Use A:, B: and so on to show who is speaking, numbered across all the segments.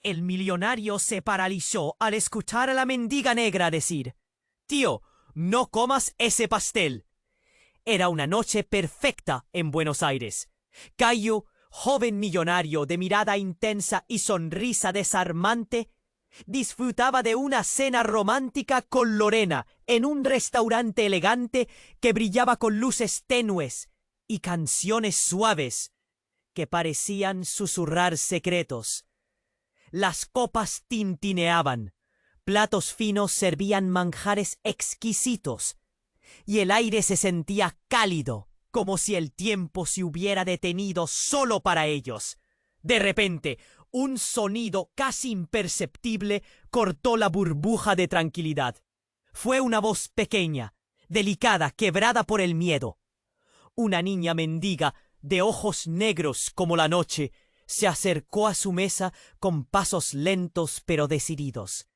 A: El millonario se paralizó al escuchar a la mendiga negra decir: «Tío, no comas ese pastel». Era una noche perfecta en Buenos Aires. Cayo, joven millonario de mirada intensa y sonrisa desarmante, disfrutaba de una cena romántica con Lorena en un restaurante elegante que brillaba con luces tenues y canciones suaves que parecían susurrar secretos. Las copas tintineaban, platos finos servían manjares exquisitos, y el aire se sentía cálido, como si el tiempo se hubiera detenido solo para ellos. De repente, un sonido casi imperceptible cortó la burbuja de tranquilidad. Fue una voz pequeña, delicada, quebrada por el miedo. Una niña mendiga, de ojos negros como la noche, se acercó a su mesa con pasos lentos pero decididos.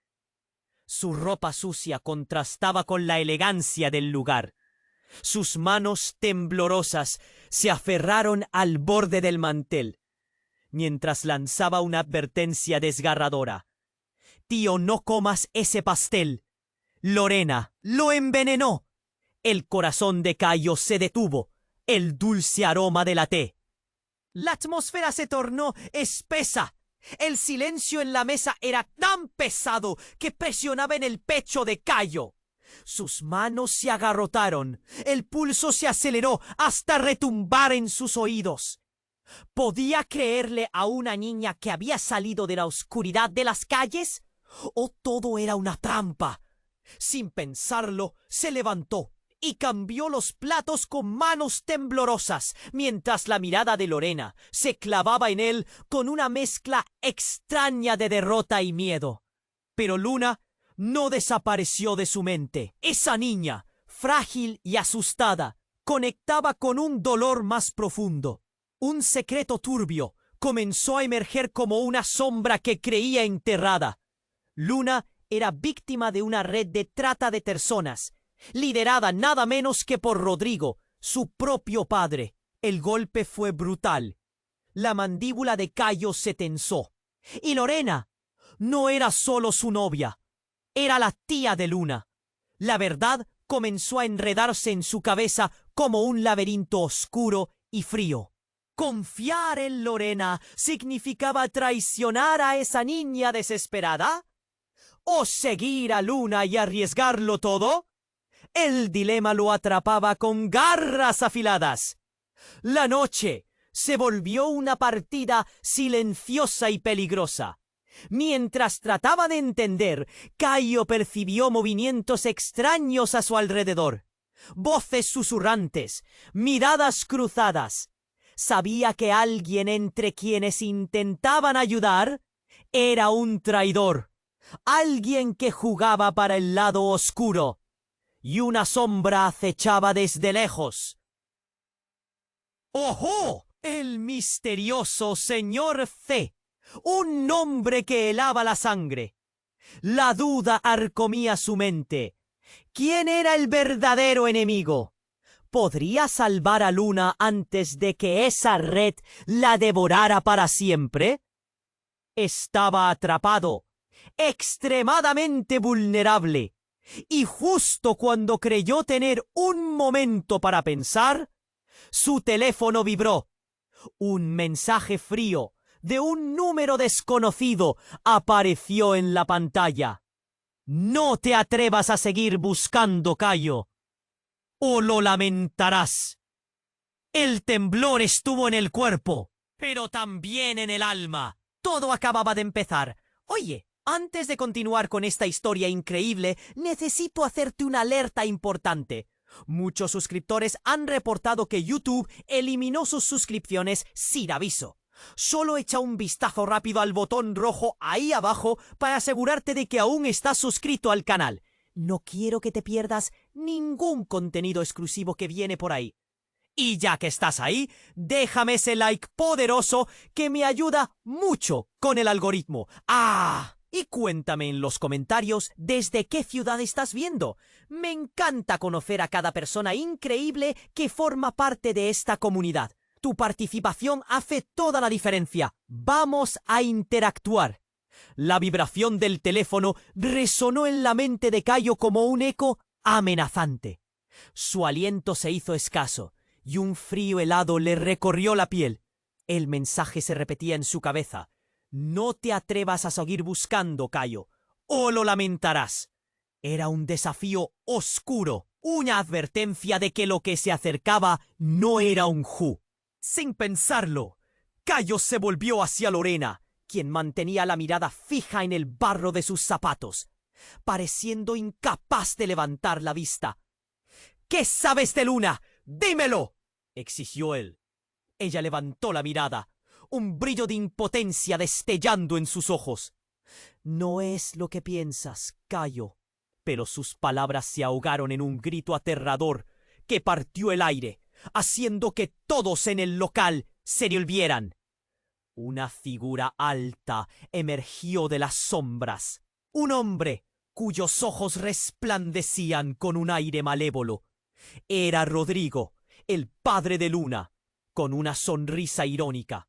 A: Su ropa sucia contrastaba con la elegancia del lugar. Sus manos temblorosas se aferraron al borde del mantel, mientras lanzaba una advertencia desgarradora. «Tío, no comas ese pastel. Lorena lo envenenó». El corazón de Cayo se detuvo. El dulce aroma de la té. La atmósfera se tornó espesa. El silencio en la mesa era tan pesado que presionaba en el pecho de Cayo. Sus manos se agarrotaron. El pulso se aceleró hasta retumbar en sus oídos. ¿Podía creerle a una niña que había salido de la oscuridad de las calles? ¿O todo era una trampa? Sin pensarlo, se levantó y cambió los platos con manos temblorosas, mientras la mirada de Lorena se clavaba en él con una mezcla extraña de derrota y miedo. Pero Luna no desapareció de su mente. Esa niña, frágil y asustada, conectaba con un dolor más profundo. Un secreto turbio comenzó a emerger como una sombra que creía enterrada. Luna era víctima de una red de trata de personas, liderada nada menos que por Rodrigo, su propio padre. El golpe fue brutal. La mandíbula de Cayo se tensó. Y Lorena no era solo su novia, era la tía de Luna. La verdad comenzó a enredarse en su cabeza como un laberinto oscuro y frío. ¿Confiar en Lorena significaba traicionar a esa niña desesperada? ¿O seguir a Luna y arriesgarlo todo? El dilema lo atrapaba con garras afiladas. La noche se volvió una partida silenciosa y peligrosa. Mientras trataba de entender, Cayo percibió movimientos extraños a su alrededor. Voces susurrantes, miradas cruzadas. Sabía que alguien entre quienes intentaban ayudar era un traidor. Alguien que jugaba para el lado oscuro. Y una sombra acechaba desde lejos. ¡Ojo! El misterioso señor C. Un nombre que helaba la sangre. La duda carcomía su mente. ¿Quién era el verdadero enemigo? ¿Podría salvar a Luna antes de que esa red la devorara para siempre? Estaba atrapado, extremadamente vulnerable. Y justo cuando creyó tener un momento para pensar, su teléfono vibró. Un mensaje frío de un número desconocido apareció en la pantalla. No te atrevas a seguir buscando, Cayo, o lo lamentarás. El temblor estuvo en el cuerpo, pero también en el alma. Todo acababa de empezar. Oye, antes de continuar con esta historia increíble, necesito hacerte una alerta importante. Muchos suscriptores han reportado que YouTube eliminó sus suscripciones sin aviso. Solo echa un vistazo rápido al botón rojo ahí abajo para asegurarte de que aún estás suscrito al canal. No quiero que te pierdas ningún contenido exclusivo que viene por ahí. Y ya que estás ahí, déjame ese like poderoso que me ayuda mucho con el algoritmo. Y cuéntame en los comentarios desde qué ciudad estás viendo. Me encanta conocer a cada persona increíble que forma parte de esta comunidad. Tu participación hace toda la diferencia. Vamos a interactuar. La vibración del teléfono resonó en la mente de Cayo como un eco amenazante. Su aliento se hizo escaso y un frío helado le recorrió la piel. El mensaje se repetía en su cabeza. No te atrevas a seguir buscando, Cayo, o lo lamentarás. Era un desafío oscuro, una advertencia de que lo que se acercaba no era un Hu. Sin pensarlo, Cayo se volvió hacia Lorena, quien mantenía la mirada fija en el barro de sus zapatos, pareciendo incapaz de levantar la vista. ¿Qué sabes de Luna? ¡Dímelo!, exigió él. Ella levantó la mirada, un brillo de impotencia destellando en sus ojos. No es lo que piensas, Cayo. Pero sus palabras se ahogaron en un grito aterrador que partió el aire, haciendo que todos en el local se volvieran. Una figura alta emergió de las sombras. Un hombre cuyos ojos resplandecían con un aire malévolo. Era Rodrigo, el padre de Luna, con una sonrisa irónica.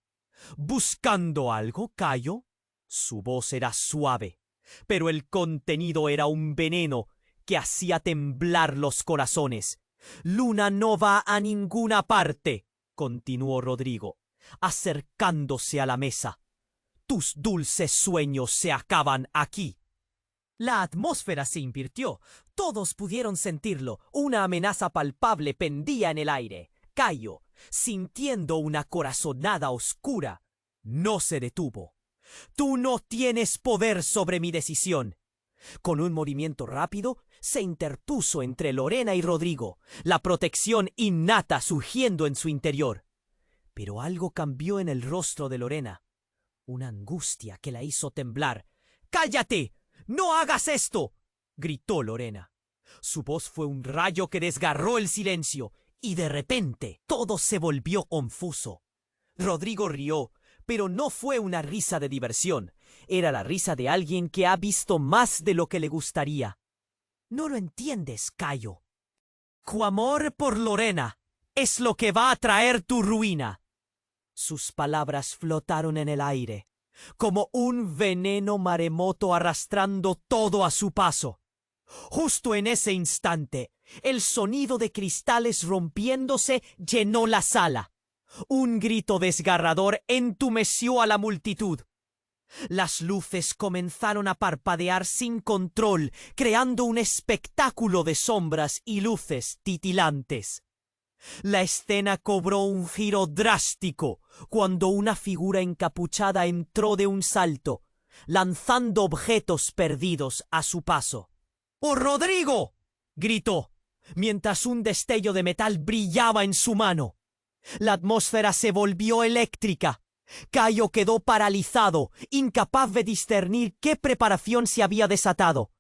A: ¿Buscando algo, Cayo? Su voz era suave, pero el contenido era un veneno que hacía temblar los corazones. Luna no va a ninguna parte, continuó Rodrigo, acercándose a la mesa. Tus dulces sueños se acaban aquí. La atmósfera se invirtió. Todos pudieron sentirlo. Una amenaza palpable pendía en el aire. Cayo, sintiendo una corazonada oscura, no se detuvo. Tú no tienes poder sobre mi decisión. Con un movimiento rápido, se interpuso entre Lorena y Rodrigo, la protección innata surgiendo en su interior. Pero algo cambió en el rostro de Lorena. Una angustia que la hizo temblar. ¡Cállate! ¡No hagas esto!, gritó Lorena. Su voz fue un rayo que desgarró el silencio, y de repente todo se volvió confuso. Rodrigo rió, pero no fue una risa de diversión. Era la risa de alguien que ha visto más de lo que le gustaría. No lo entiendes, Cayo. Tu amor por Lorena es lo que va a traer tu ruina. Sus palabras flotaron en el aire, como un veneno maremoto arrastrando todo a su paso. Justo en ese instante, el sonido de cristales rompiéndose llenó la sala. Un grito desgarrador entumeció a la multitud. Las luces comenzaron a parpadear sin control, creando un espectáculo de sombras y luces titilantes. La escena cobró un giro drástico cuando una figura encapuchada entró de un salto, lanzando objetos perdidos a su paso. ¡Oh, Rodrigo!, gritó, mientras un destello de metal brillaba en su mano. La atmósfera se volvió eléctrica. Cayo quedó paralizado, incapaz de discernir qué preparación se había desatado.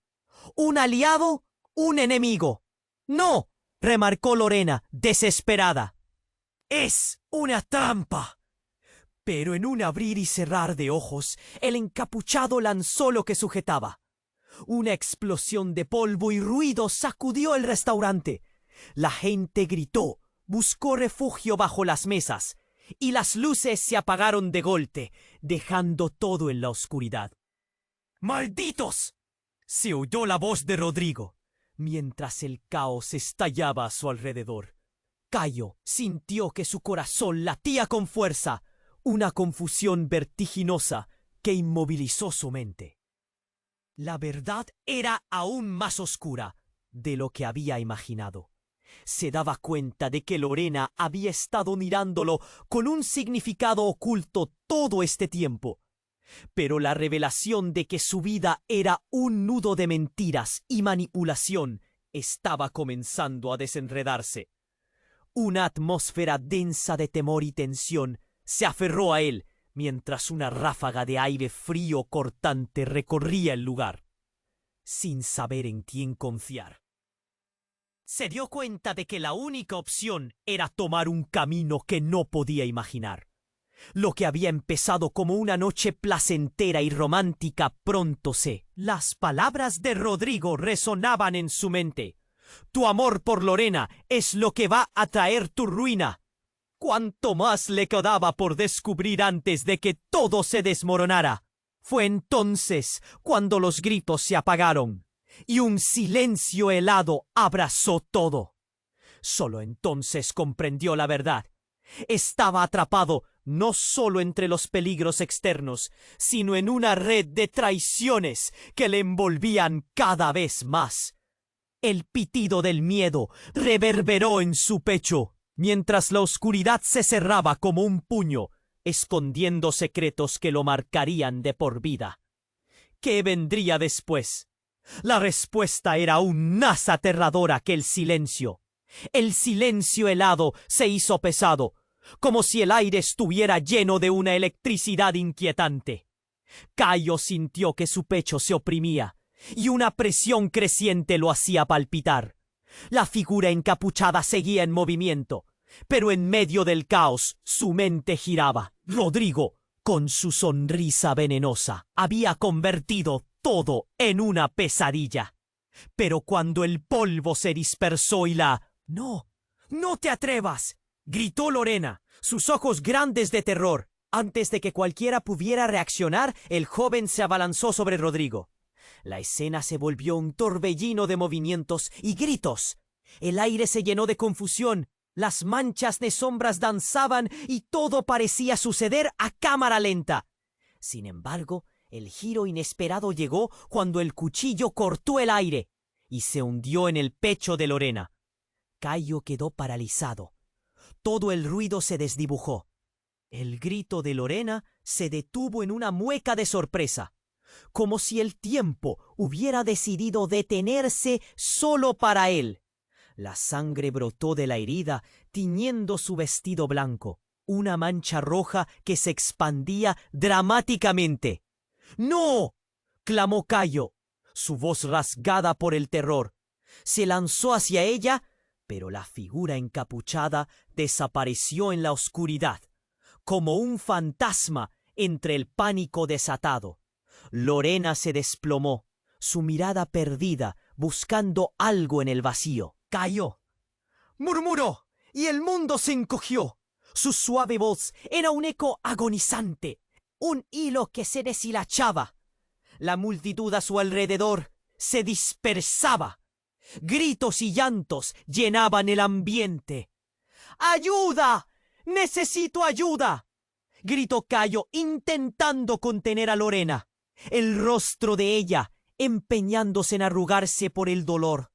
A: ¿Un aliado? ¿Un enemigo? ¡No!, remarcó Lorena, desesperada. ¡Es una trampa! Pero en un abrir y cerrar de ojos, el encapuchado lanzó lo que sujetaba. Una explosión de polvo y ruido sacudió el restaurante. La gente gritó, buscó refugio bajo las mesas, y las luces se apagaron de golpe, dejando todo en la oscuridad. ¡Malditos!, se oyó la voz de Rodrigo, mientras el caos estallaba a su alrededor. Cayo sintió que su corazón latía con fuerza, una confusión vertiginosa que inmovilizó su mente. La verdad era aún más oscura de lo que había imaginado. Se daba cuenta de que Lorena había estado mirándolo con un significado oculto todo este tiempo. Pero la revelación de que su vida era un nudo de mentiras y manipulación estaba comenzando a desenredarse. Una atmósfera densa de temor y tensión se aferró a él, mientras una ráfaga de aire frío cortante recorría el lugar, sin saber en quién confiar. Se dio cuenta de que la única opción era tomar un camino que no podía imaginar. Lo que había empezado como una noche placentera y romántica pronto se... Las palabras de Rodrigo resonaban en su mente. Tu amor por Lorena es lo que va a traer tu ruina. ¿Cuánto más le quedaba por descubrir antes de que todo se desmoronara? Fue entonces cuando los gritos se apagaron y un silencio helado abrazó todo. Solo entonces comprendió la verdad. Estaba atrapado no solo entre los peligros externos, sino en una red de traiciones que le envolvían cada vez más. El pitido del miedo reverberó en su pecho, mientras la oscuridad se cerraba como un puño, escondiendo secretos que lo marcarían de por vida. ¿Qué vendría después? La respuesta era aún más aterradora que el silencio. El silencio helado se hizo pesado, como si el aire estuviera lleno de una electricidad inquietante. Cayo sintió que su pecho se oprimía, y una presión creciente lo hacía palpitar. La figura encapuchada seguía en movimiento, pero en medio del caos su mente giraba. Rodrigo, con su sonrisa venenosa, había convertido todo en una pesadilla. Pero cuando el polvo se dispersó y la... «¡No! ¡No te atrevas!», gritó Lorena, sus ojos grandes de terror. Antes de que cualquiera pudiera reaccionar, el joven se abalanzó sobre Rodrigo. La escena se volvió un torbellino de movimientos y gritos. El aire se llenó de confusión. Las manchas de sombras danzaban y todo parecía suceder a cámara lenta. Sin embargo, el giro inesperado llegó cuando el cuchillo cortó el aire y se hundió en el pecho de Lorena. Cayo quedó paralizado. Todo el ruido se desdibujó. El grito de Lorena se detuvo en una mueca de sorpresa, como si el tiempo hubiera decidido detenerse solo para él. La sangre brotó de la herida, tiñendo su vestido blanco, una mancha roja que se expandía dramáticamente. «¡No!», clamó Cayo, su voz rasgada por el terror. Se lanzó hacia ella, pero la figura encapuchada desapareció en la oscuridad, como un fantasma entre el pánico desatado. Lorena se desplomó, su mirada perdida, buscando algo en el vacío. Cayó, murmuró, y el mundo se encogió. Su suave voz era un eco agonizante, un hilo que se deshilachaba. La multitud a su alrededor se dispersaba. Gritos y llantos llenaban el ambiente. «¡Ayuda! ¡Necesito ayuda!», gritó Cayo, intentando contener a Lorena, el rostro de ella empeñándose en arrugarse por el dolor.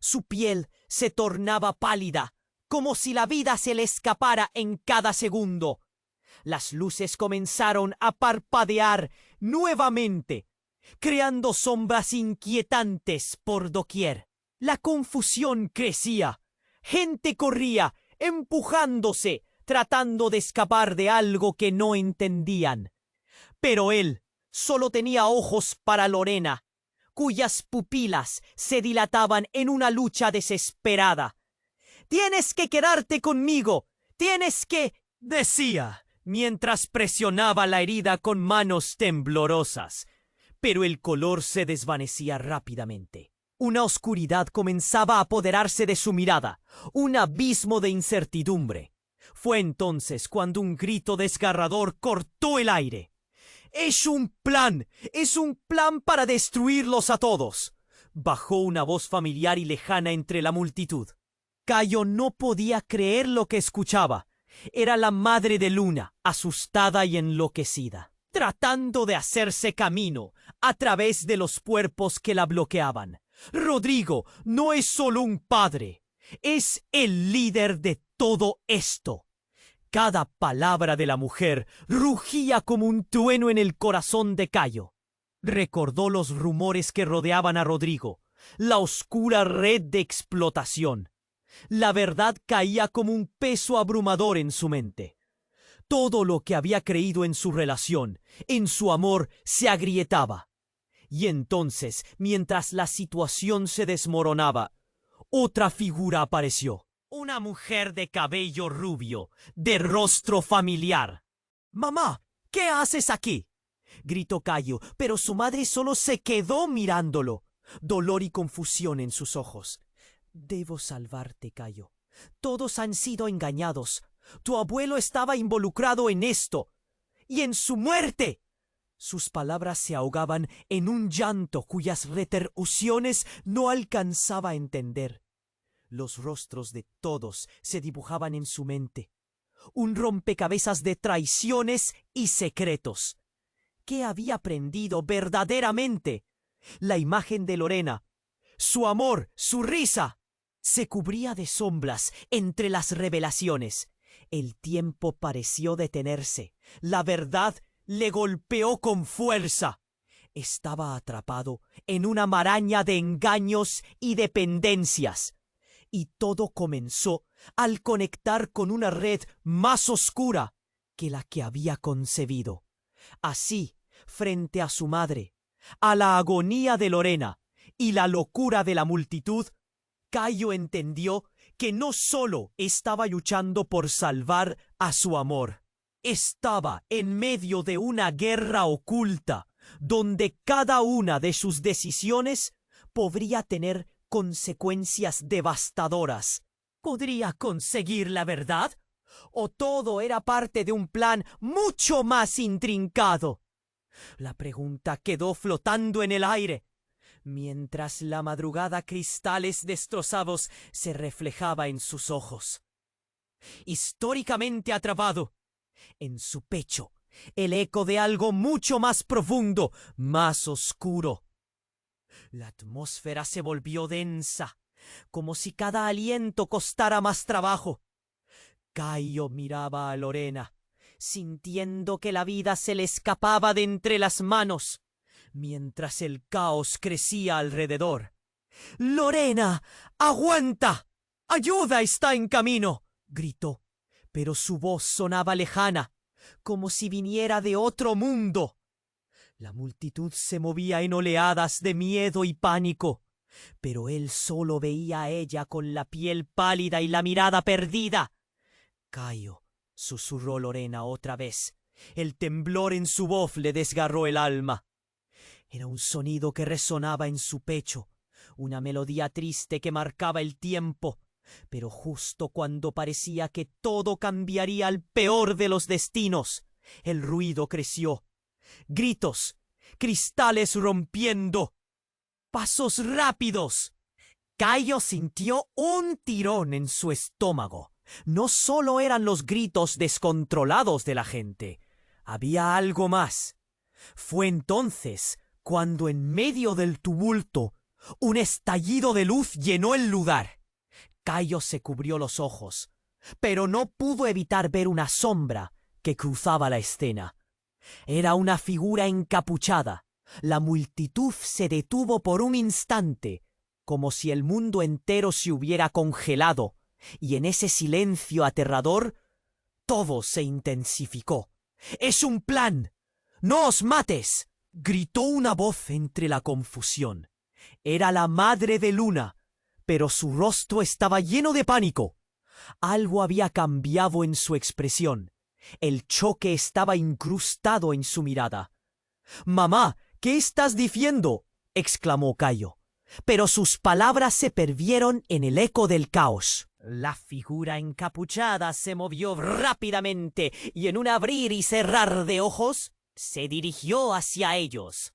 A: Su piel se tornaba pálida, como si la vida se le escapara en cada segundo. Las luces comenzaron a parpadear nuevamente, creando sombras inquietantes por doquier. La confusión crecía. Gente corría, empujándose, tratando de escapar de algo que no entendían. Pero él solo tenía ojos para Lorena, cuyas pupilas se dilataban en una lucha desesperada. «¡Tienes que quedarte conmigo! ¡Tienes que!», decía, mientras presionaba la herida con manos temblorosas. Pero el color se desvanecía rápidamente. Una oscuridad comenzaba a apoderarse de su mirada, un abismo de incertidumbre. Fue entonces cuando un grito desgarrador cortó el aire. «¡Es un plan! ¡Es un plan para destruirlos a todos!», bajó una voz familiar y lejana entre la multitud. Cayo no podía creer lo que escuchaba. Era la madre de Luna, asustada y enloquecida, tratando de hacerse camino a través de los cuerpos que la bloqueaban. Rodrigo no es solo un padre, es el líder de todo esto. Cada palabra de la mujer rugía como un trueno en el corazón de Cayo. Recordó los rumores que rodeaban a Rodrigo, la oscura red de explotación. La verdad caía como un peso abrumador en su mente. Todo lo que había creído en su relación, en su amor, se agrietaba. Y entonces, mientras la situación se desmoronaba, otra figura apareció. Una mujer de cabello rubio, de rostro familiar. «¡Mamá! ¿Qué haces aquí?», gritó Cayo, pero su madre solo se quedó mirándolo, dolor y confusión en sus ojos. «Debo salvarte, Cayo. Todos han sido engañados. Tu abuelo estaba involucrado en esto. ¡Y en su muerte!». Sus palabras se ahogaban en un llanto cuyas repercusiones no alcanzaba a entender. Los rostros de todos se dibujaban en su mente. Un rompecabezas de traiciones y secretos. ¿Qué había aprendido verdaderamente? La imagen de Lorena, su amor, su risa, se cubría de sombras entre las revelaciones. El tiempo pareció detenerse. La verdad le golpeó con fuerza. Estaba atrapado en una maraña de engaños y dependencias. Y todo comenzó al conectar con una red más oscura que la que había concebido. Así, frente a su madre, a la agonía de Lorena y la locura de la multitud, Cayo entendió que no solo estaba luchando por salvar a su amor, estaba en medio de una guerra oculta, donde cada una de sus decisiones podría tener consecuencias devastadoras. ¿Podría conseguir la verdad? ¿O todo era parte de un plan mucho más intrincado? La pregunta quedó flotando en el aire, mientras la madrugada cristales destrozados se reflejaba en sus ojos. Históricamente atrapado, en su pecho, el eco de algo mucho más profundo, más oscuro. La atmósfera se volvió densa, como si cada aliento costara más trabajo. Cayo miraba a Lorena, sintiendo que la vida se le escapaba de entre las manos, mientras el caos crecía alrededor. «¡Lorena! ¡Aguanta! ¡Ayuda está en camino!», gritó, pero su voz sonaba lejana, como si viniera de otro mundo. La multitud se movía en oleadas de miedo y pánico, pero él solo veía a ella con la piel pálida y la mirada perdida. «Cayo», susurró Lorena otra vez. El temblor en su voz le desgarró el alma. Era un sonido que resonaba en su pecho, una melodía triste que marcaba el tiempo, pero justo cuando parecía que todo cambiaría al peor de los destinos, el ruido creció. Gritos, cristales rompiendo, pasos rápidos. Cayo sintió un tirón en su estómago. No solo eran los gritos descontrolados de la gente, había algo más. Fue entonces cuando en medio del tumulto un estallido de luz llenó el lugar. Cayo se cubrió los ojos, pero no pudo evitar ver una sombra que cruzaba la escena. Era una figura encapuchada. La multitud se detuvo por un instante, como si el mundo entero se hubiera congelado, y en ese silencio aterrador todo se intensificó. «¡Es un plan! ¡No os mates!», gritó una voz entre la confusión. Era la madre de Luna, pero su rostro estaba lleno de pánico. Algo había cambiado en su expresión. El choque estaba incrustado en su mirada. «Mamá, ¿qué estás diciendo?», exclamó Cayo. Pero sus palabras se perdieron en el eco del caos. La figura encapuchada se movió rápidamente y en un abrir y cerrar de ojos se dirigió hacia ellos.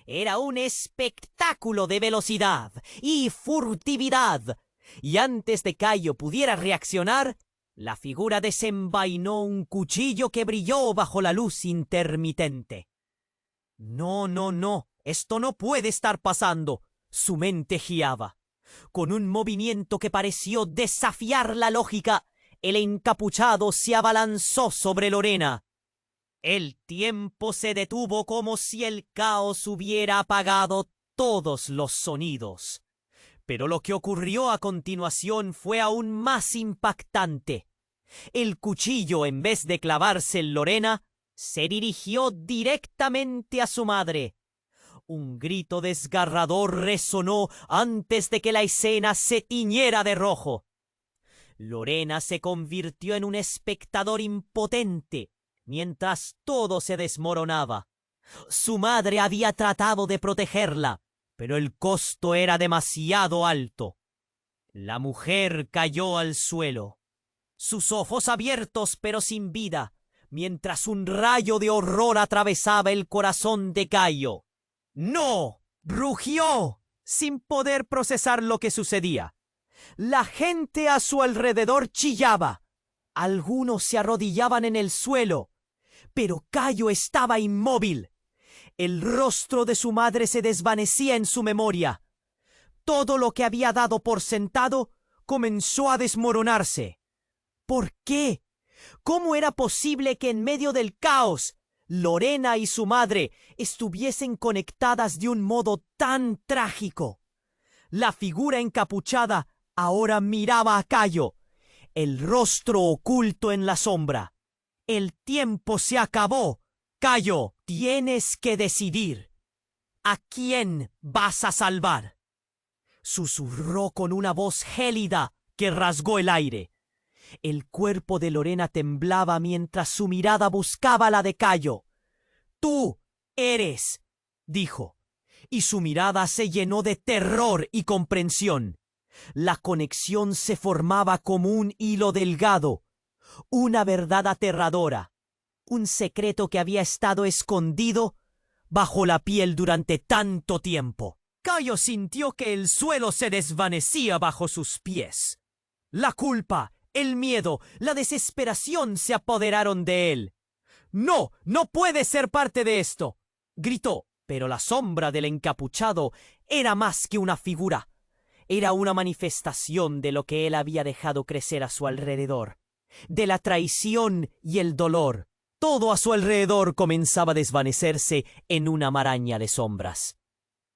A: Era un espectáculo de velocidad y furtividad, y antes de Cayo pudiera reaccionar, la figura desenvainó un cuchillo que brilló bajo la luz intermitente. «No, no, no, esto no puede estar pasando», su mente giaba. Con un movimiento que pareció desafiar la lógica, el encapuchado se abalanzó sobre Lorena. El tiempo se detuvo como si el caos hubiera apagado todos los sonidos. Pero lo que ocurrió a continuación fue aún más impactante. El cuchillo, en vez de clavarse en Lorena, se dirigió directamente a su madre. Un grito desgarrador resonó antes de que la escena se tiñera de rojo. Lorena se convirtió en un espectador impotente mientras todo se desmoronaba. Su madre había tratado de protegerla, pero el costo era demasiado alto. La mujer cayó al suelo, sus ojos abiertos pero sin vida, mientras un rayo de horror atravesaba el corazón de Cayo. ¡No! Rugió, sin poder procesar lo que sucedía. La gente a su alrededor chillaba. Algunos se arrodillaban en el suelo, pero Cayo estaba inmóvil. El rostro de su madre se desvanecía en su memoria. Todo lo que había dado por sentado comenzó a desmoronarse. ¿Por qué? ¿Cómo era posible que en medio del caos Lorena y su madre estuviesen conectadas de un modo tan trágico? La figura encapuchada ahora miraba a Cayo, el rostro oculto en la sombra. El tiempo se acabó. Cayo, tienes que decidir. ¿A quién vas a salvar? Susurró con una voz gélida que rasgó el aire. El cuerpo de Lorena temblaba mientras su mirada buscaba la de Cayo. «Tú eres», dijo, y su mirada se llenó de terror y comprensión. La conexión se formaba como un hilo delgado, una verdad aterradora, un secreto que había estado escondido bajo la piel durante tanto tiempo. Cayo sintió que el suelo se desvanecía bajo sus pies. La culpa, el miedo, la desesperación se apoderaron de él. «¡No! ¡No puede ser parte de esto!», gritó, pero la sombra del encapuchado era más que una figura. Era una manifestación de lo que él había dejado crecer a su alrededor, de la traición y el dolor. Todo a su alrededor comenzaba a desvanecerse en una maraña de sombras.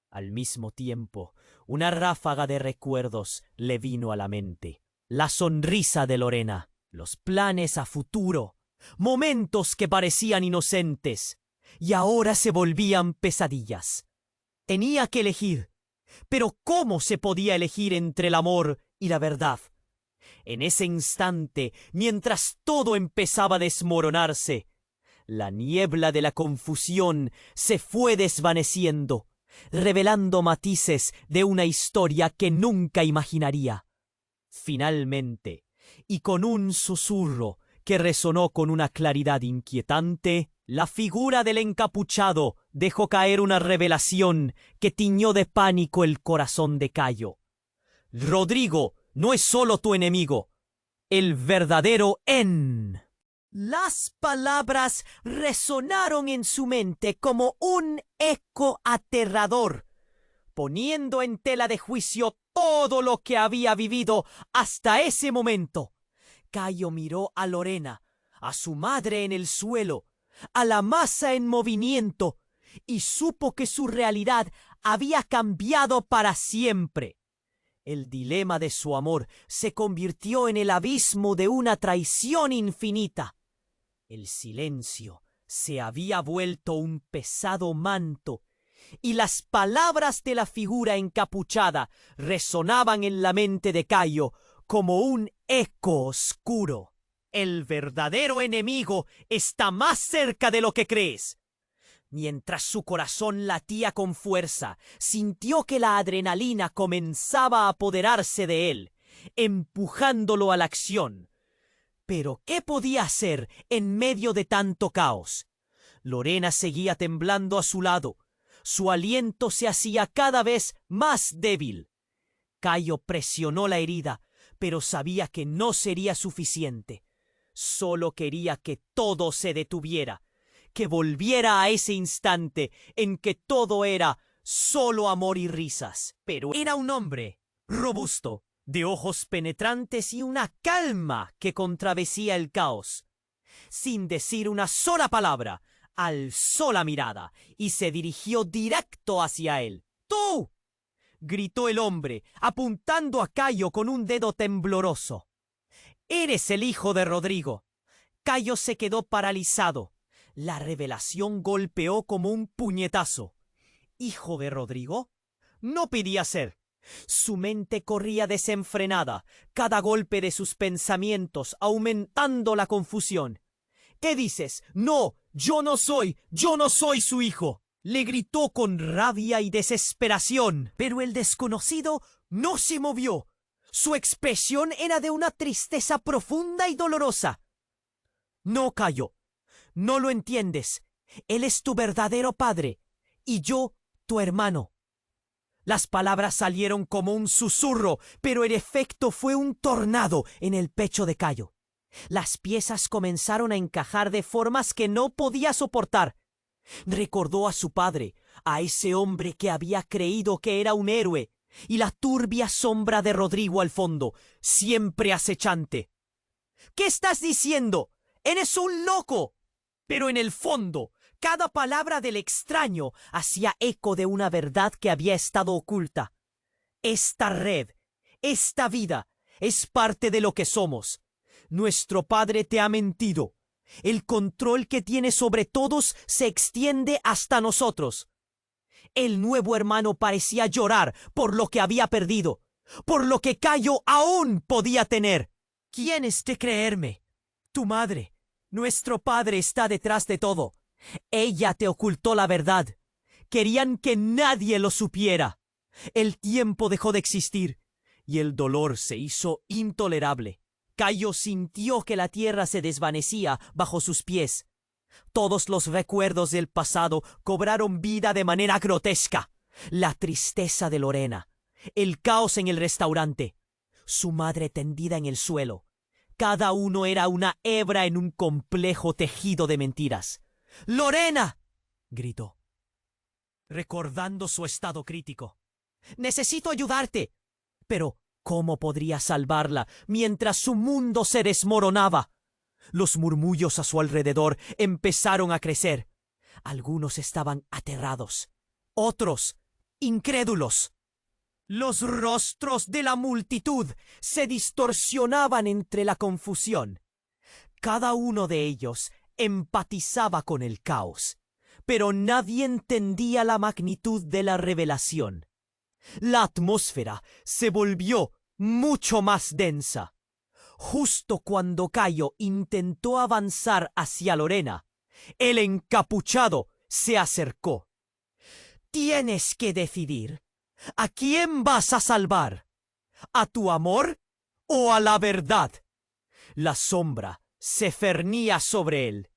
A: Al mismo tiempo, una ráfaga de recuerdos le vino a la mente. La sonrisa de Lorena, los planes a futuro, momentos que parecían inocentes y ahora se volvían pesadillas. Tenía que elegir, pero ¿cómo se podía elegir entre el amor y la verdad? En ese instante, mientras todo empezaba a desmoronarse, la niebla de la confusión se fue desvaneciendo, revelando matices de una historia que nunca imaginaría. Finalmente, y con un susurro que resonó con una claridad inquietante, la figura del encapuchado dejó caer una revelación que tiñó de pánico el corazón de Cayo. «Rodrigo no es solo tu enemigo, el verdadero En». Las palabras resonaron en su mente como un eco aterrador, poniendo en tela de juicio todo lo que había vivido hasta ese momento. Cayo miró a Lorena, a su madre en el suelo, a la masa en movimiento, y supo que su realidad había cambiado para siempre. El dilema de su amor se convirtió en el abismo de una traición infinita. El silencio se había vuelto un pesado manto, y las palabras de la figura encapuchada resonaban en la mente de Cayo como un eco oscuro. «El verdadero enemigo está más cerca de lo que crees». Mientras su corazón latía con fuerza, sintió que la adrenalina comenzaba a apoderarse de él, empujándolo a la acción. Pero ¿qué podía hacer en medio de tanto caos? Lorena seguía temblando a su lado. Su aliento se hacía cada vez más débil. Cayo presionó la herida, pero sabía que no sería suficiente. Solo quería que todo se detuviera, que volviera a ese instante en que todo era solo amor y risas. Pero era un hombre robusto, de ojos penetrantes y una calma que contradecía el caos. Sin decir una sola palabra, alzó la mirada y se dirigió directo hacia él. «¡Tú!», gritó el hombre, apuntando a Cayo con un dedo tembloroso. «Eres el hijo de Rodrigo». Cayo se quedó paralizado. La revelación golpeó como un puñetazo. ¿Hijo de Rodrigo? No podía ser. Su mente corría desenfrenada, cada golpe de sus pensamientos aumentando la confusión. «¿Qué dices? No, yo no soy su hijo», le gritó con rabia y desesperación. Pero el desconocido no se movió. Su expresión era de una tristeza profunda y dolorosa. «No, Cayo, No lo entiendes. Él es tu verdadero padre, y yo, tu hermano. Las palabras salieron como un susurro, pero el efecto fue un tornado en el pecho de Cayo. Las piezas comenzaron a encajar de formas que no podía soportar. Recordó a su padre, a ese hombre que había creído que era un héroe, y la turbia sombra de Rodrigo al fondo, siempre acechante. ¿Qué estás diciendo? ¡Eres un loco! Pero en el fondo, cada palabra del extraño hacía eco de una verdad que había estado oculta. Esta red, esta vida, es parte de lo que somos. Nuestro padre te ha mentido. El control que tiene sobre todos se extiende hasta nosotros. El nuevo hermano parecía llorar por lo que había perdido, por lo que Cayo aún podía tener. ¿Quién es de creerme? Tu madre. Nuestro padre está detrás de todo. Ella te ocultó la verdad. Querían que nadie lo supiera. El tiempo dejó de existir y el dolor se hizo intolerable. Cayo sintió que la tierra se desvanecía bajo sus pies. Todos los recuerdos del pasado cobraron vida de manera grotesca. La tristeza de Lorena, el caos en el restaurante, su madre tendida en el suelo. Cada uno era una hebra en un complejo tejido de mentiras. ¡Lorena!, gritó, recordando su estado crítico. «Necesito ayudarte». Pero ¿cómo podría salvarla mientras su mundo se desmoronaba? Los murmullos a su alrededor empezaron a crecer. Algunos estaban aterrados, otros incrédulos. Los rostros de la multitud se distorsionaban entre la confusión. Cada uno de ellos empatizaba con el caos, pero nadie entendía la magnitud de la revelación. La atmósfera se volvió mucho más densa. Justo cuando Cayo intentó avanzar hacia Lorena, el encapuchado se acercó. «Tienes que decidir. ¿A quién vas a salvar? ¿A tu amor o a la verdad?» La sombra se cernía sobre él,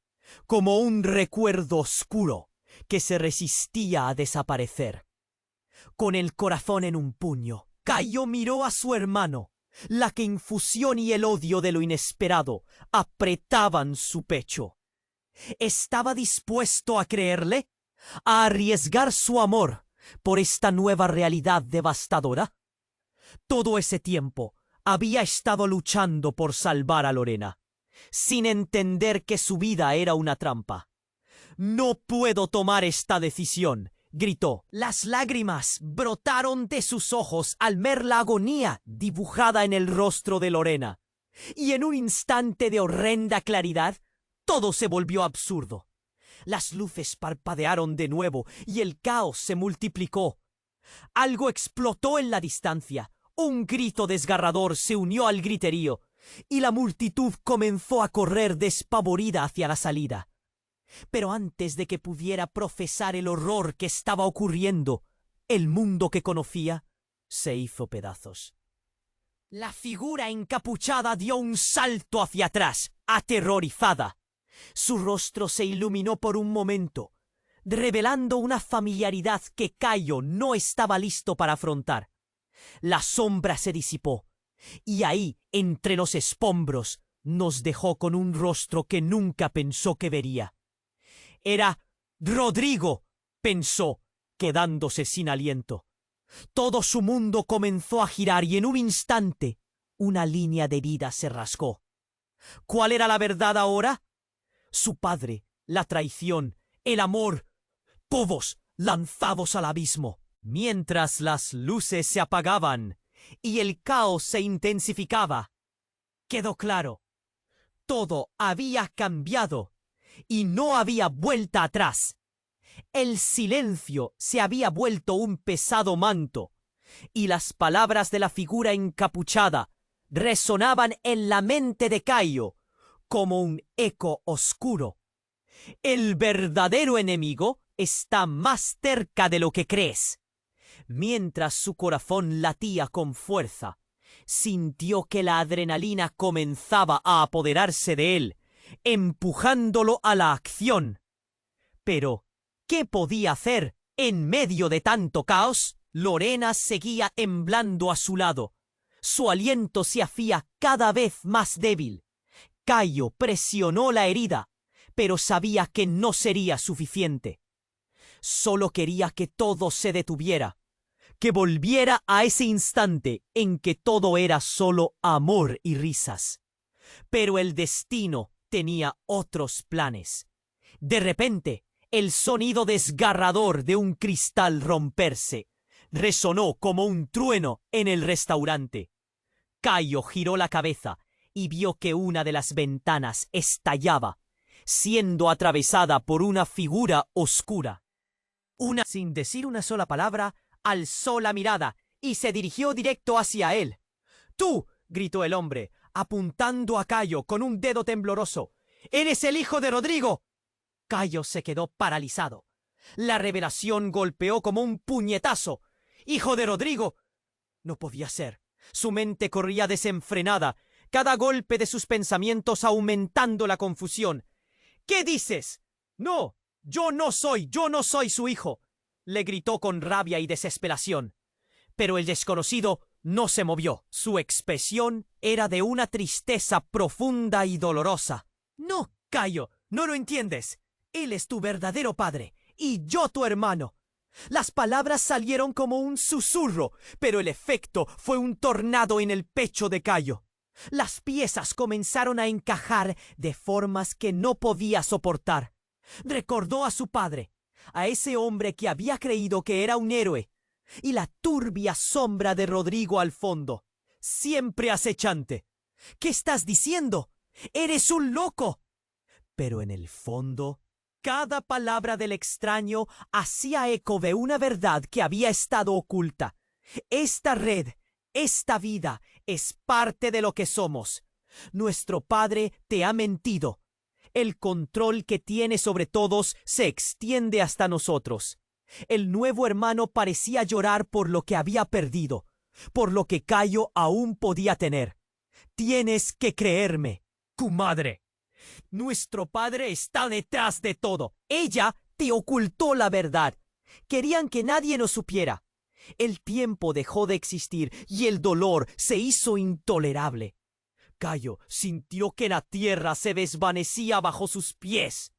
A: como un recuerdo oscuro que se resistía a desaparecer. Con el corazón en un puño, Cayo miró a su hermano. La confusión y el odio de lo inesperado apretaban su pecho. ¿Estaba dispuesto a creerle? ¿A arriesgar su amor por esta nueva realidad devastadora? Todo ese tiempo había estado luchando por salvar a Lorena, sin entender que su vida era una trampa. «No puedo tomar esta decisión», gritó. Las lágrimas brotaron de sus ojos al ver la agonía dibujada en el rostro de Lorena. Y en un instante de horrenda claridad, todo se volvió absurdo. Las luces parpadearon de nuevo y el caos se multiplicó. Algo explotó en la distancia. Un grito desgarrador se unió al griterío y la multitud comenzó a correr despavorida hacia la salida. Pero antes de que pudiera profesar el horror que estaba ocurriendo, el mundo que conocía se hizo pedazos. La figura encapuchada dio un salto hacia atrás, aterrorizada. Su rostro se iluminó por un momento, revelando una familiaridad que Cayo no estaba listo para afrontar. La sombra se disipó, y ahí, entre los escombros, nos dejó con un rostro que nunca pensó que vería. Era Rodrigo, pensó, quedándose sin aliento. Todo su mundo comenzó a girar y en un instante una línea de vida se rasgó. ¿Cuál era la verdad ahora? Su padre, la traición, el amor, todos lanzados al abismo. Mientras las luces se apagaban y el caos se intensificaba, quedó claro. Todo había cambiado y no había vuelta atrás. El silencio se había vuelto un pesado manto, y las palabras de la figura encapuchada resonaban en la mente de Cayo como un eco oscuro. El verdadero enemigo está más cerca de lo que crees. Mientras su corazón latía con fuerza, sintió que la adrenalina comenzaba a apoderarse de él empujándolo a la acción. Pero, ¿qué podía hacer en medio de tanto caos? Lorena seguía temblando a su lado. Su aliento se hacía cada vez más débil. Cayo presionó la herida, pero sabía que no sería suficiente. Solo quería que todo se detuviera, que volviera a ese instante en que todo era solo amor y risas. Pero el destino tenía otros planes. De repente, el sonido desgarrador de un cristal romperse resonó como un trueno en el restaurante. Cayo giró la cabeza y vio que una de las ventanas estallaba, siendo atravesada por una figura oscura. Sin decir una sola palabra, alzó la mirada y se dirigió directo hacia él. «¡Tú!», gritó el hombre, apuntando a Cayo con un dedo tembloroso. «¡Eres el hijo de Rodrigo!». Cayo se quedó paralizado. La revelación golpeó como un puñetazo. «¿Hijo de Rodrigo?». No podía ser. Su mente corría desenfrenada, cada golpe de sus pensamientos aumentando la confusión. «¿Qué dices?». «No, yo no soy su hijo», le gritó con rabia y desesperación. Pero el desconocido no se movió. Su expresión era de una tristeza profunda y dolorosa. «No, Cayo, no lo entiendes. Él es tu verdadero padre, y yo tu hermano». Las palabras salieron como un susurro, pero el efecto fue un tornado en el pecho de Cayo. Las piezas comenzaron a encajar de formas que no podía soportar. Recordó a su padre, a ese hombre que había creído que era un héroe, y la turbia sombra de Rodrigo al fondo, siempre acechante. «¿Qué estás diciendo? ¡Eres un loco!». Pero en el fondo, cada palabra del extraño hacía eco de una verdad que había estado oculta. Esta red, esta vida, es parte de lo que somos. Nuestro padre te ha mentido. El control que tiene sobre todos se extiende hasta nosotros. El nuevo hermano parecía llorar por lo que había perdido, por lo que Cayo aún podía tener. «Tienes que creerme, comadre. Nuestro padre está detrás de todo. Ella te ocultó la verdad. Querían que nadie lo supiera. El tiempo dejó de existir y el dolor se hizo intolerable». Cayo sintió que la tierra se desvanecía bajo sus pies.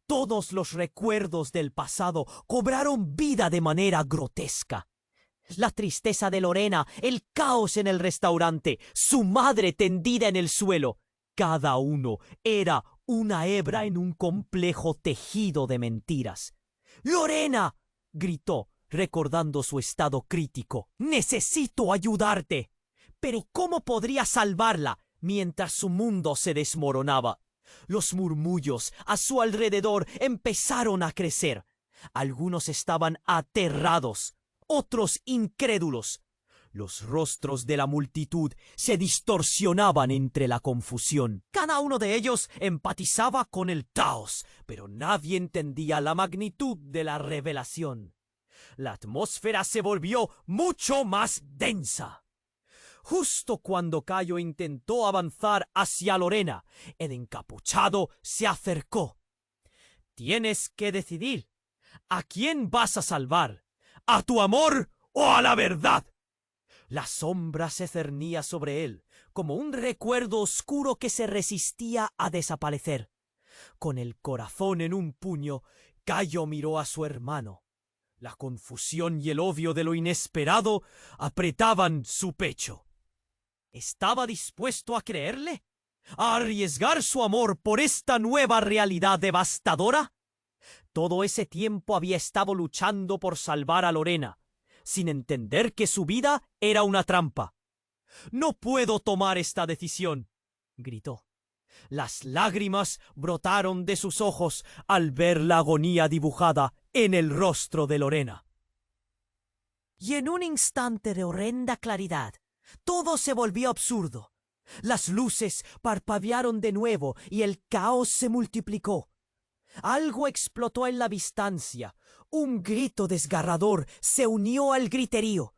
A: Todos los recuerdos del pasado cobraron vida de manera grotesca. La tristeza de Lorena, el caos en el restaurante, su madre tendida en el suelo. Cada uno era una hebra en un complejo tejido de mentiras. «¡Lorena!», gritó, recordando su estado crítico. «¡Necesito ayudarte!». Pero ¿cómo podría salvarla mientras su mundo se desmoronaba? Los murmullos a su alrededor empezaron a crecer. Algunos estaban aterrados, otros incrédulos. Los rostros de la multitud se distorsionaban entre la confusión. Cada uno de ellos empatizaba con el caos, pero nadie entendía la magnitud de la revelación. La atmósfera se volvió mucho más densa. Justo cuando Cayo intentó avanzar hacia Lorena, el encapuchado se acercó. «Tienes que decidir. ¿A quién vas a salvar? ¿A tu amor o a la verdad?». La sombra se cernía sobre él, como un recuerdo oscuro que se resistía a desaparecer. Con el corazón en un puño, Cayo miró a su hermano. La confusión y el odio de lo inesperado apretaban su pecho. ¿Estaba dispuesto a creerle? ¿A arriesgar su amor por esta nueva realidad devastadora? Todo ese tiempo había estado luchando por salvar a Lorena, sin entender que su vida era una trampa. «No puedo tomar esta decisión», gritó. Las lágrimas brotaron de sus ojos al ver la agonía dibujada en el rostro de Lorena. Y en un instante de horrenda claridad, todo se volvió absurdo. Las luces parpadearon de nuevo y el caos se multiplicó. Algo explotó en la distancia. Un grito desgarrador se unió al griterío,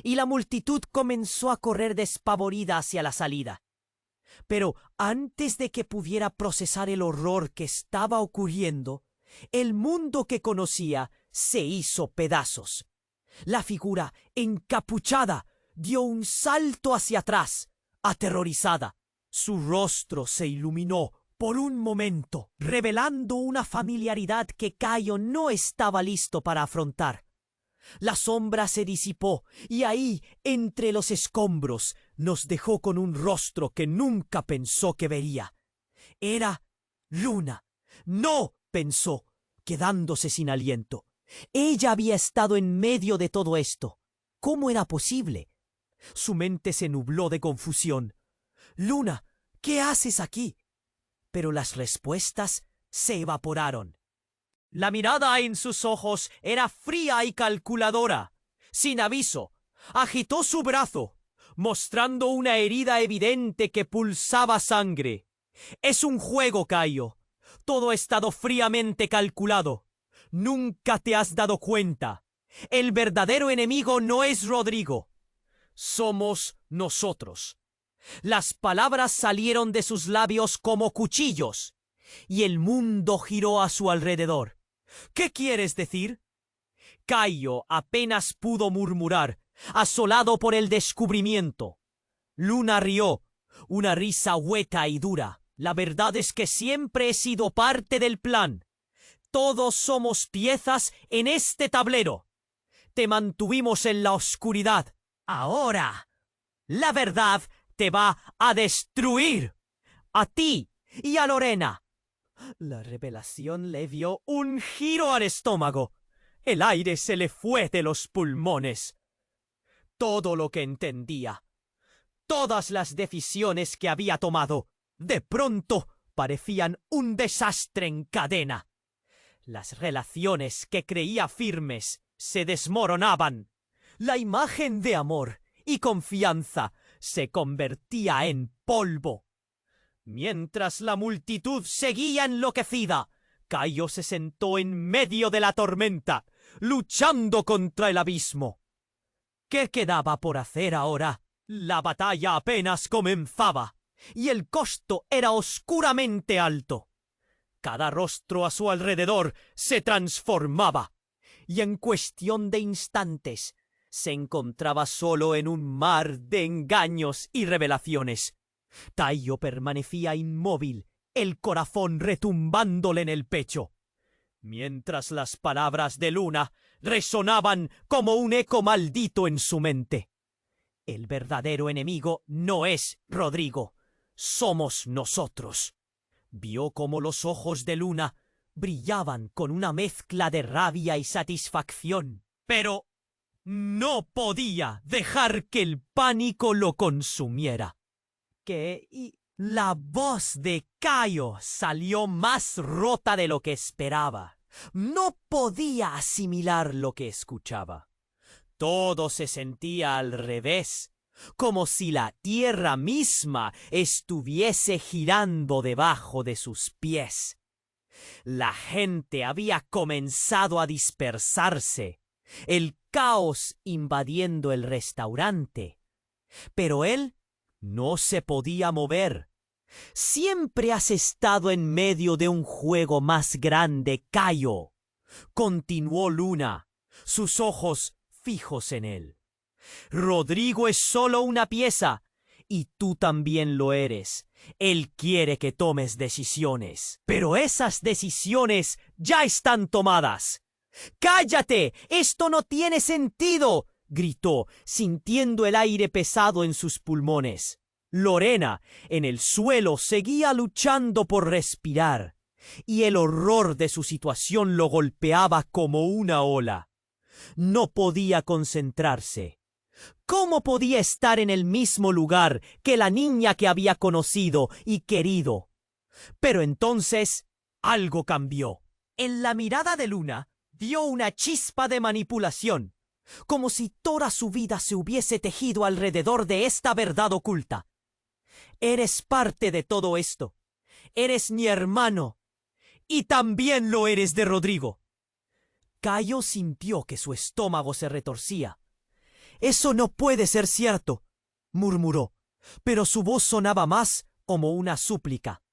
A: y la multitud comenzó a correr despavorida hacia la salida. Pero antes de que pudiera procesar el horror que estaba ocurriendo, el mundo que conocía se hizo pedazos. La figura encapuchada dio un salto hacia atrás, aterrorizada. Su rostro se iluminó por un momento, revelando una familiaridad que Cayo no estaba listo para afrontar. La sombra se disipó y ahí, entre los escombros, nos dejó con un rostro que nunca pensó que vería. Era Luna. No, pensó, quedándose sin aliento. Ella había estado en medio de todo esto. ¿Cómo era posible? Su mente se nubló de confusión. Luna, ¿qué haces aquí? Pero las respuestas se evaporaron. La mirada en sus ojos era fría y calculadora. Sin aviso, agitó su brazo, mostrando una herida evidente que pulsaba sangre. Es un juego, Cayo. Todo ha estado fríamente calculado. Nunca te has dado cuenta. El verdadero enemigo no es Rodrigo. Somos nosotros. Las palabras salieron de sus labios como cuchillos, y el mundo giró a su alrededor. ¿Qué quieres decir? Cayo apenas pudo murmurar, asolado por el descubrimiento. Luna rió, una risa hueca y dura. La verdad es que siempre he sido parte del plan. Todos somos piezas en este tablero. Te mantuvimos en la oscuridad. Ahora, la verdad te va a destruir. A ti y a Lorena. La revelación le dio un giro al estómago. El aire se le fue de los pulmones. Todo lo que entendía, todas las decisiones que había tomado, de pronto parecían un desastre en cadena. Las relaciones que creía firmes se desmoronaban. La imagen de amor y confianza se convertía en polvo. Mientras la multitud seguía enloquecida, Cayo se sentó en medio de la tormenta, luchando contra el abismo. ¿Qué quedaba por hacer ahora? La batalla apenas comenzaba, y el costo era oscuramente alto. Cada rostro a su alrededor se transformaba, y en cuestión de instantes se encontraba solo en un mar de engaños y revelaciones. Cayo permanecía inmóvil, el corazón retumbándole en el pecho, mientras las palabras de Luna resonaban como un eco maldito en su mente. El verdadero enemigo no es Rodrigo, somos nosotros. Vio cómo los ojos de Luna brillaban con una mezcla de rabia y satisfacción, pero no podía dejar que el pánico lo consumiera. Y la voz de Cayo salió más rota de lo que esperaba. No podía asimilar lo que escuchaba. Todo se sentía al revés, como si la tierra misma estuviese girando debajo de sus pies. La gente había comenzado a dispersarse, el caos invadiendo el restaurante. Pero él no se podía mover. Siempre has estado en medio de un juego más grande, Cayo, continuó Luna, sus ojos fijos en él. Rodrigo es solo una pieza, y tú también lo eres. Él quiere que tomes decisiones, pero esas decisiones ya están tomadas. ¡Cállate! ¡Esto no tiene sentido!, gritó, sintiendo el aire pesado en sus pulmones. Lorena, en el suelo, seguía luchando por respirar, y el horror de su situación lo golpeaba como una ola. No podía concentrarse. ¿Cómo podía estar en el mismo lugar que la niña que había conocido y querido? Pero entonces algo cambió. En la mirada de Luna vio una chispa de manipulación, como si toda su vida se hubiese tejido alrededor de esta verdad oculta. Eres parte de todo esto. Eres mi hermano. Y también lo eres de Rodrigo. Cayo sintió que su estómago se retorcía. Eso no puede ser cierto, murmuró, pero su voz sonaba más como una súplica.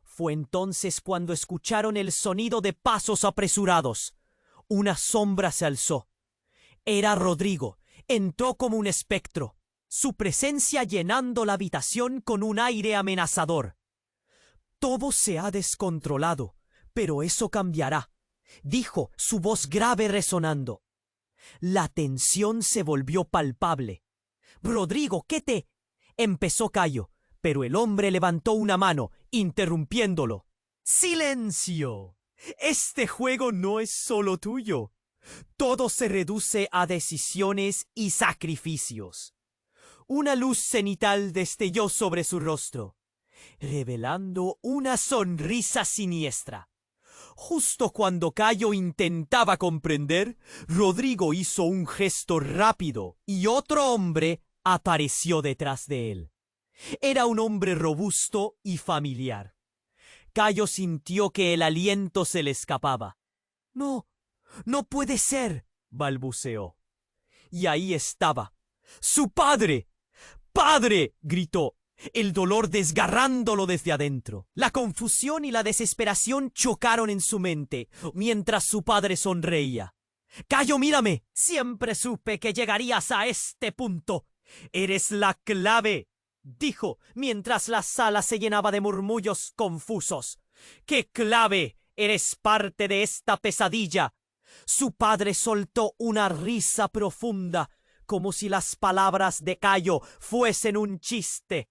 A: Fue entonces cuando escucharon el sonido de pasos apresurados. Una sombra se alzó. Era Rodrigo. Entró como un espectro, su presencia llenando la habitación con un aire amenazador. Todo se ha descontrolado, pero eso cambiará, dijo, su voz grave resonando. La tensión se volvió palpable. Rodrigo, ¿qué te...? Empezó Cayo, pero el hombre levantó una mano, interrumpiéndolo. ¡Silencio! Este juego no es solo tuyo. Todo se reduce a decisiones y sacrificios. Una luz cenital destelló sobre su rostro, revelando una sonrisa siniestra. Justo cuando Cayo intentaba comprender, Rodrigo hizo un gesto rápido y otro hombre apareció detrás de él. Era un hombre robusto y familiar. Cayo sintió que el aliento se le escapaba. «No, no puede ser», balbuceó. Y ahí estaba. ¡Su padre! ¡Padre!, gritó, el dolor desgarrándolo desde adentro. La confusión y la desesperación chocaron en su mente, mientras su padre sonreía. «Cayo, mírame. Siempre supe que llegarías a este punto. Eres la clave», dijo, mientras la sala se llenaba de murmullos confusos. «¿Qué clave? Eres parte de esta pesadilla». Su padre soltó una risa profunda, como si las palabras de Cayo fuesen un chiste.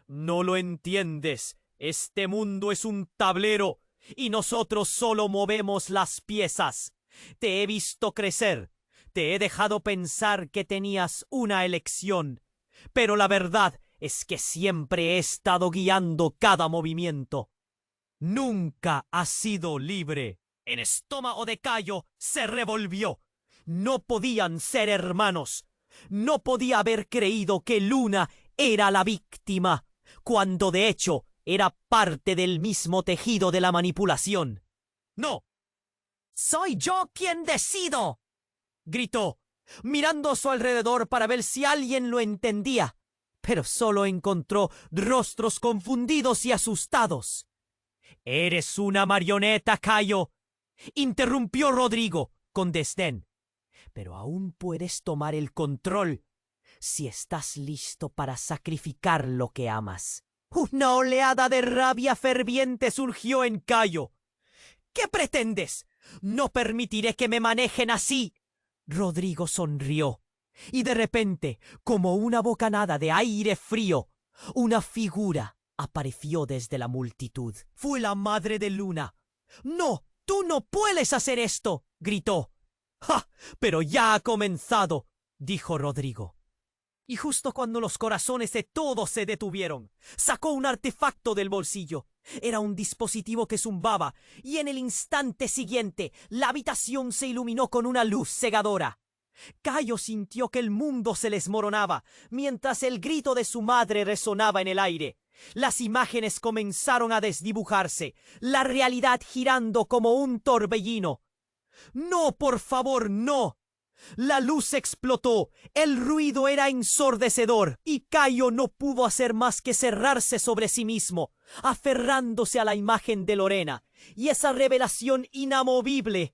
A: «No lo entiendes. Este mundo es un tablero y nosotros solo movemos las piezas. Te he visto crecer. Te he dejado pensar que tenías una elección. Pero la verdad es que siempre he estado guiando cada movimiento. Nunca has sido libre». El estómago de Cayo se revolvió. No podían ser hermanos. No podía haber creído que Luna era la víctima, cuando de hecho era parte del mismo tejido de la manipulación. «No. Soy yo quien decido», gritó, mirando a su alrededor para ver si alguien lo entendía, pero solo encontró rostros confundidos y asustados. «Eres una marioneta, Cayo», interrumpió Rodrigo con desdén. «Pero aún puedes tomar el control si estás listo para sacrificar lo que amas». Una oleada de rabia ferviente surgió en Cayo. «¿Qué pretendes? No permitiré que me manejen así». Rodrigo sonrió, y de repente, como una bocanada de aire frío, una figura apareció desde la multitud. Fue la madre de Luna. «¡No! ¡Tú no puedes hacer esto!», gritó. «¡Ja! Pero ya ha comenzado», dijo Rodrigo. Y justo cuando los corazones de todos se detuvieron, sacó un artefacto del bolsillo. Era un dispositivo que zumbaba, y en el instante siguiente la habitación se iluminó con una luz cegadora. Cayo sintió que el mundo se les desmoronaba, mientras el grito de su madre resonaba en el aire. Las imágenes comenzaron a desdibujarse, la realidad girando como un torbellino. «No, por favor, no». La luz explotó, el ruido era ensordecedor, y Cayo no pudo hacer más que cerrarse sobre sí mismo, aferrándose a la imagen de Lorena y esa revelación inamovible.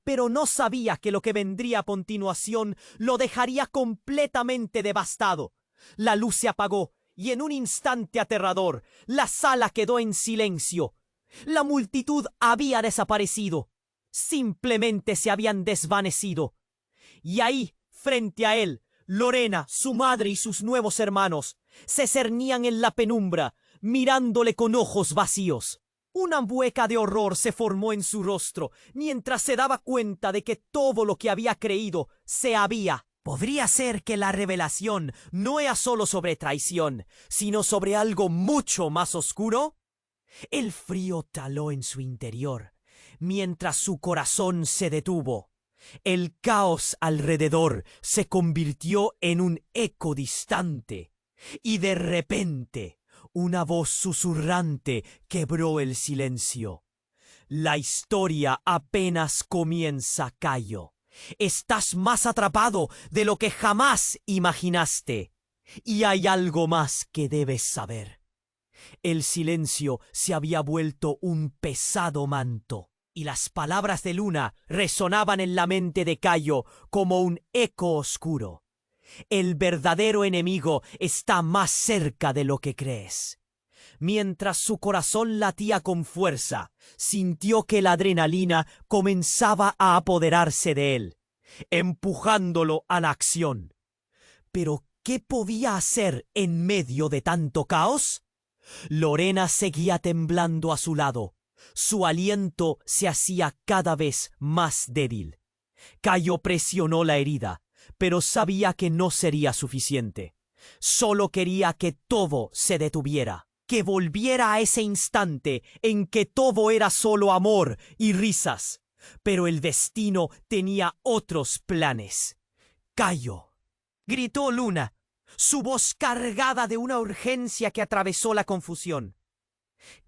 A: Pero no sabía que lo que vendría a continuación lo dejaría completamente devastado. La luz se apagó, y en un instante aterrador, la sala quedó en silencio. La multitud había desaparecido. Simplemente se habían desvanecido. Y ahí, frente a él, Lorena, su madre y sus nuevos hermanos se cernían en la penumbra, mirándole con ojos vacíos. Una mueca de horror se formó en su rostro, mientras se daba cuenta de que todo lo que había creído se había. ¿Podría ser que la revelación no era solo sobre traición, sino sobre algo mucho más oscuro? El frío taló en su interior, mientras su corazón se detuvo. El caos alrededor se convirtió en un eco distante, y de repente una voz susurrante quebró el silencio. «La historia apenas comienza, Cayo. Estás más atrapado de lo que jamás imaginaste. Y hay algo más que debes saber. El silencio se había vuelto un pesado manto, y las palabras de Luna resonaban en la mente de Cayo como un eco oscuro. El verdadero enemigo está más cerca de lo que crees. Mientras su corazón latía con fuerza, sintió que la adrenalina comenzaba a apoderarse de él, empujándolo a la acción. ¿Pero qué podía hacer en medio de tanto caos? Lorena seguía temblando a su lado. Su aliento se hacía cada vez más débil. Cayo presionó la herida, pero sabía que no sería suficiente. Solo quería que todo se detuviera, que volviera a ese instante en que todo era solo amor y risas. Pero el destino tenía otros planes. «Cayo», gritó Luna, su voz cargada de una urgencia que atravesó la confusión.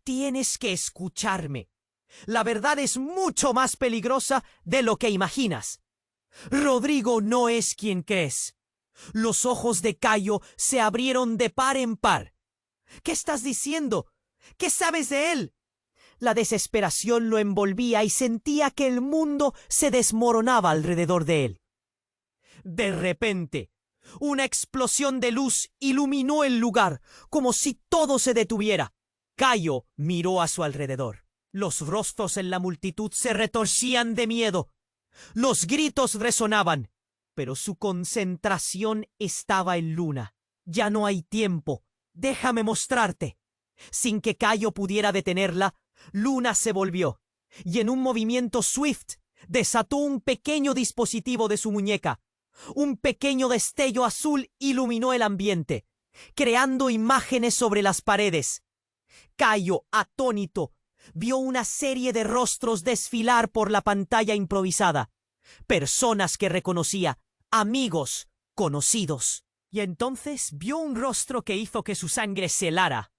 A: «Tienes que escucharme. La verdad es mucho más peligrosa de lo que imaginas. Rodrigo no es quien crees». Los ojos de Cayo se abrieron de par en par. «¿Qué estás diciendo? ¿Qué sabes de él?» La desesperación lo envolvía y sentía que el mundo se desmoronaba alrededor de él. De repente, una explosión de luz iluminó el lugar, como si todo se detuviera. Cayo miró a su alrededor. Los rostros en la multitud se retorcían de miedo. Los gritos resonaban, pero su concentración estaba en Luna. «Ya no hay tiempo. Déjame mostrarte». Sin que Cayo pudiera detenerla, Luna se volvió, y en un movimiento swift desató un pequeño dispositivo de su muñeca. Un pequeño destello azul iluminó el ambiente, creando imágenes sobre las paredes. Cayo, atónito, vio una serie de rostros desfilar por la pantalla improvisada. Personas que reconocía, amigos, conocidos. Y entonces vio un rostro que hizo que su sangre se helara.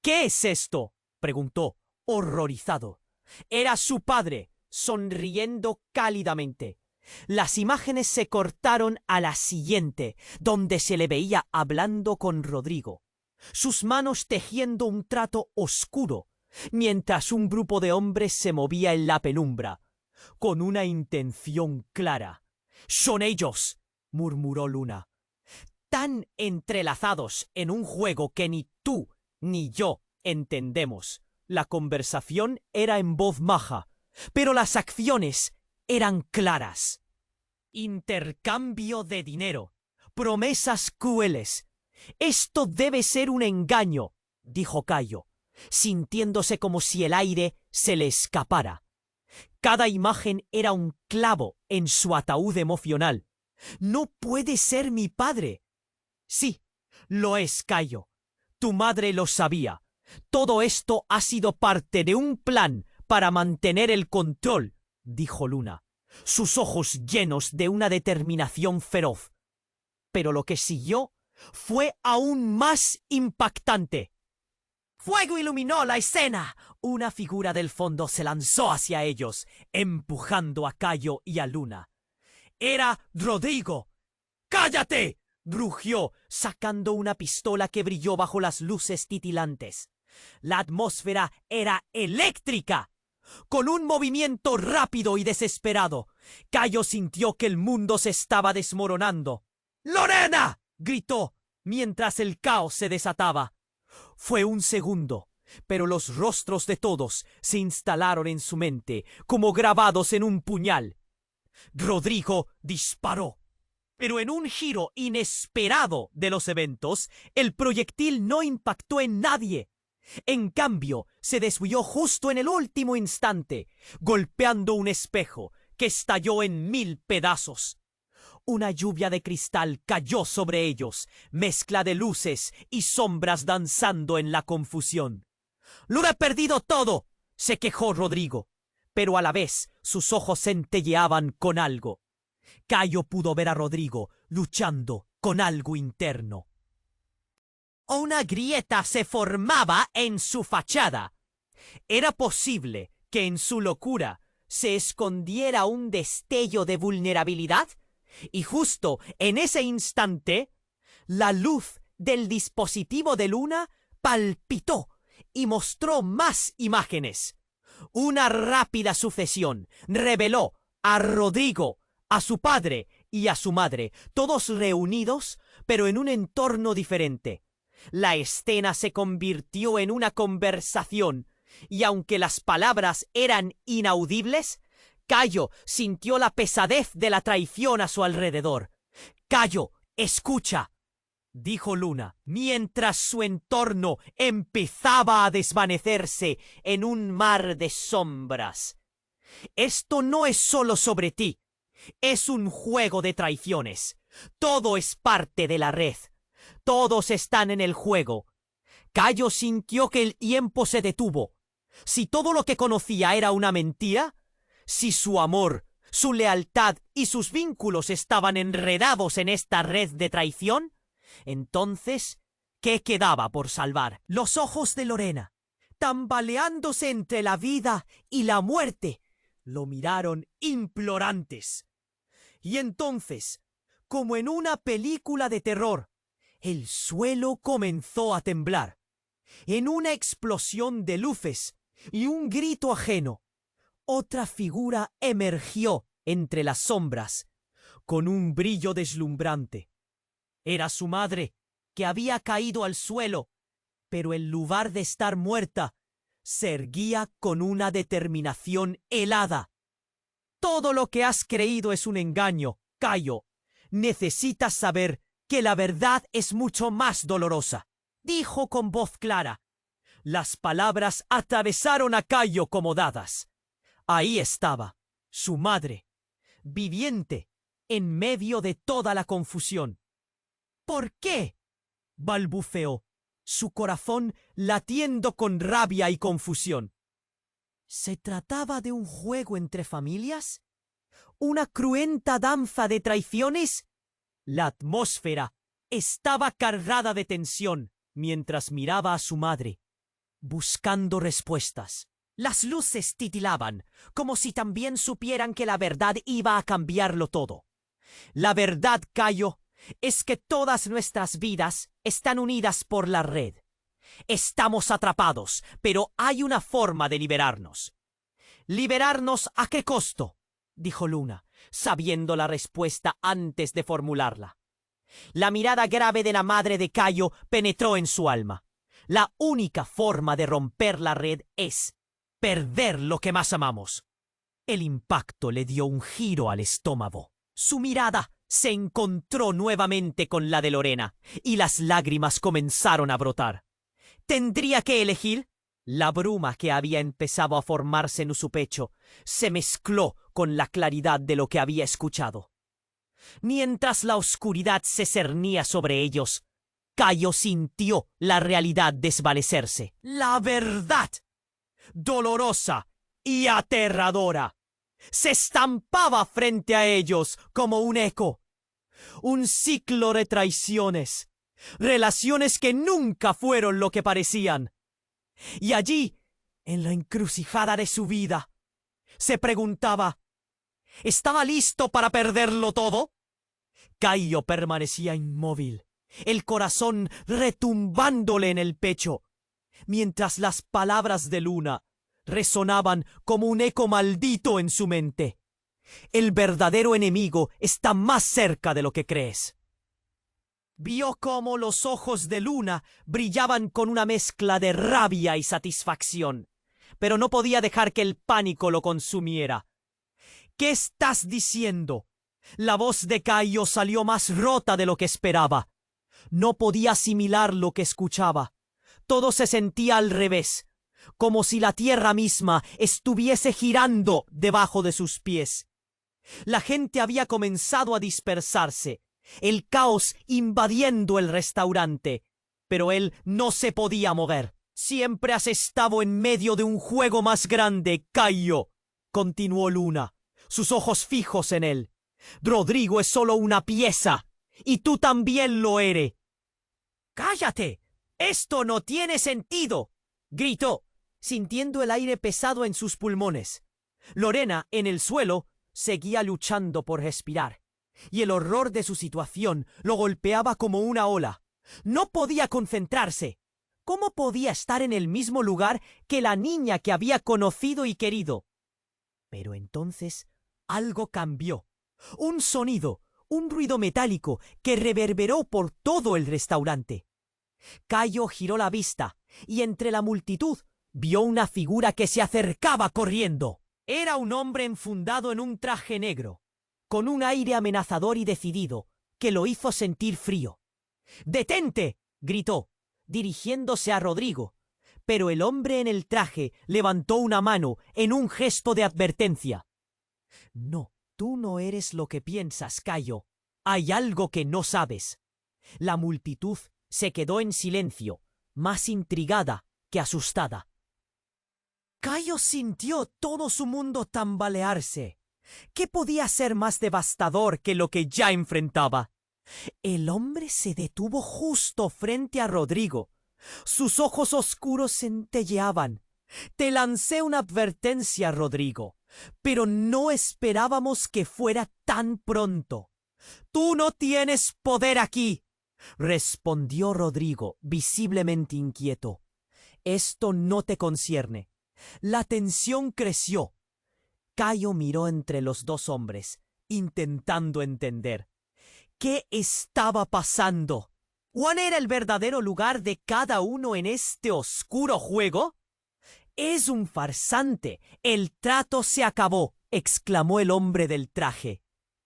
A: «¿Qué es esto?», preguntó, horrorizado. Era su padre, sonriendo cálidamente. Las imágenes se cortaron a la siguiente, donde se le veía hablando con Rodrigo, sus manos tejiendo un trato oscuro, mientras un grupo de hombres se movía en la penumbra, con una intención clara. «Son ellos», murmuró Luna, «tan entrelazados en un juego que ni tú ni yo entendemos». La conversación era en voz baja, pero las acciones eran claras. Intercambio de dinero, promesas crueles. «Esto debe ser un engaño», dijo Cayo, sintiéndose como si el aire se le escapara. Cada imagen era un clavo en su ataúd emocional. «No puede ser mi padre». «Sí, lo es, Cayo. Tu madre lo sabía. Todo esto ha sido parte de un plan para mantener el control», dijo Luna, sus ojos llenos de una determinación feroz. Pero lo que siguió fue aún más impactante. Fuego iluminó la escena. Una figura del fondo se lanzó hacia ellos, empujando a Cayo y a Luna. Era Rodrigo. «¡Cállate!», rugió, sacando una pistola que brilló bajo las luces titilantes. La atmósfera era eléctrica. Con un movimiento rápido y desesperado, Cayo sintió que el mundo se estaba desmoronando. «¡Lorena!», gritó, mientras el caos se desataba. Fue un segundo, pero los rostros de todos se instalaron en su mente como grabados en un puñal. Rodrigo disparó. Pero en un giro inesperado de los eventos, el proyectil no impactó en nadie. En cambio, se desvió justo en el último instante, golpeando un espejo que estalló en 1000 pedazos. Una lluvia de cristal cayó sobre ellos, mezcla de luces y sombras danzando en la confusión. «¡Lo he perdido todo!», se quejó Rodrigo, pero a la vez sus ojos centelleaban con algo. Cayo pudo ver a Rodrigo luchando con algo interno. Una grieta se formaba en su fachada. Era posible que en su locura se escondiera un destello de vulnerabilidad, y justo en ese instante, la luz del dispositivo de Luna palpitó y mostró más imágenes. Una rápida sucesión reveló a Rodrigo, a su padre y a su madre, todos reunidos, pero en un entorno diferente. La escena se convirtió en una conversación, y aunque las palabras eran inaudibles, Cayo sintió la pesadez de la traición a su alrededor. «Cayo, escucha», dijo Luna, mientras su entorno empezaba a desvanecerse en un mar de sombras. «Esto no es solo sobre ti. Es un juego de traiciones. Todo es parte de la red. Todos están en el juego». Cayo sintió que el tiempo se detuvo. Si todo lo que conocía era una mentira, si su amor, su lealtad y sus vínculos estaban enredados en esta red de traición, entonces, ¿qué quedaba por salvar? Los ojos de Lorena, tambaleándose entre la vida y la muerte, lo miraron implorantes. Y entonces, como en una película de terror, el suelo comenzó a temblar. En una explosión de luces y un grito ajeno, otra figura emergió entre las sombras, con un brillo deslumbrante. Era su madre, que había caído al suelo, pero en lugar de estar muerta, se erguía con una determinación helada. «Todo lo que has creído es un engaño, Cayo. Necesitas saber que la verdad es mucho más dolorosa», dijo con voz clara. Las palabras atravesaron a Cayo como dadas. Ahí estaba, su madre, viviente, en medio de toda la confusión. «¿Por qué?», balbuceó, su corazón latiendo con rabia y confusión. ¿Se trataba de un juego entre familias? ¿Una cruenta danza de traiciones? La atmósfera estaba cargada de tensión mientras miraba a su madre, buscando respuestas. Las luces titilaban, como si también supieran que la verdad iba a cambiarlo todo. La verdad, Cayo, es que todas nuestras vidas están unidas por la red. Estamos atrapados, pero hay una forma de liberarnos. ¿Liberarnos a qué costo?, dijo Luna, sabiendo la respuesta antes de formularla. La mirada grave de la madre de Cayo penetró en su alma. La única forma de romper la red es perder lo que más amamos. El impacto le dio un giro al estómago. Su mirada se encontró nuevamente con la de Lorena, y las lágrimas comenzaron a brotar. ¿Tendría que elegir? La bruma que había empezado a formarse en su pecho se mezcló con la claridad de lo que había escuchado. Mientras la oscuridad se cernía sobre ellos, Cayo sintió la realidad desvanecerse. La verdad, dolorosa y aterradora, se estampaba frente a ellos como un eco. Un ciclo de traiciones, relaciones que nunca fueron lo que parecían. Y allí, en la encrucijada de su vida, se preguntaba, ¿estaba listo para perderlo todo? Cayo permanecía inmóvil, el corazón retumbándole en el pecho, mientras las palabras de Luna resonaban como un eco maldito en su mente. El verdadero enemigo está más cerca de lo que crees. Vio cómo los ojos de Luna brillaban con una mezcla de rabia y satisfacción, pero no podía dejar que el pánico lo consumiera. ¿Qué estás diciendo? La voz de Cayo salió más rota de lo que esperaba. No podía asimilar lo que escuchaba. Todo se sentía al revés, como si la tierra misma estuviese girando debajo de sus pies. La gente había comenzado a dispersarse, el caos invadiendo el restaurante, pero él no se podía mover. Siempre has estado en medio de un juego más grande, Cayo, continuó Luna, sus ojos fijos en él. Rodrigo es solo una pieza, y tú también lo eres. ¡Cállate! ¡Esto no tiene sentido!, gritó, sintiendo el aire pesado en sus pulmones. Lorena, en el suelo, seguía luchando por respirar, y el horror de su situación lo golpeaba como una ola. No podía concentrarse. ¿Cómo podía estar en el mismo lugar que la niña que había conocido y querido? Pero entonces algo cambió. Un sonido, un ruido metálico que reverberó por todo el restaurante. Cayo giró la vista y entre la multitud vio una figura que se acercaba corriendo. Era un hombre enfundado en un traje negro, con un aire amenazador y decidido que lo hizo sentir frío. «¡Detente!», gritó, dirigiéndose a Rodrigo, pero el hombre en el traje levantó una mano en un gesto de advertencia. «No, tú no eres lo que piensas, Cayo. Hay algo que no sabes». La multitud se quedó en silencio, más intrigada que asustada. Cayo sintió todo su mundo tambalearse. ¿Qué podía ser más devastador que lo que ya enfrentaba? El hombre se detuvo justo frente a Rodrigo. Sus ojos oscuros centelleaban. «Te lancé una advertencia, Rodrigo, pero no esperábamos que fuera tan pronto. Tú no tienes poder aquí», respondió Rodrigo, visiblemente inquieto. «Esto no te concierne». La tensión creció. Cayo miró entre los dos hombres, intentando entender. ¿Qué estaba pasando? ¿Cuál era el verdadero lugar de cada uno en este oscuro juego? «Es un farsante. El trato se acabó», exclamó el hombre del traje.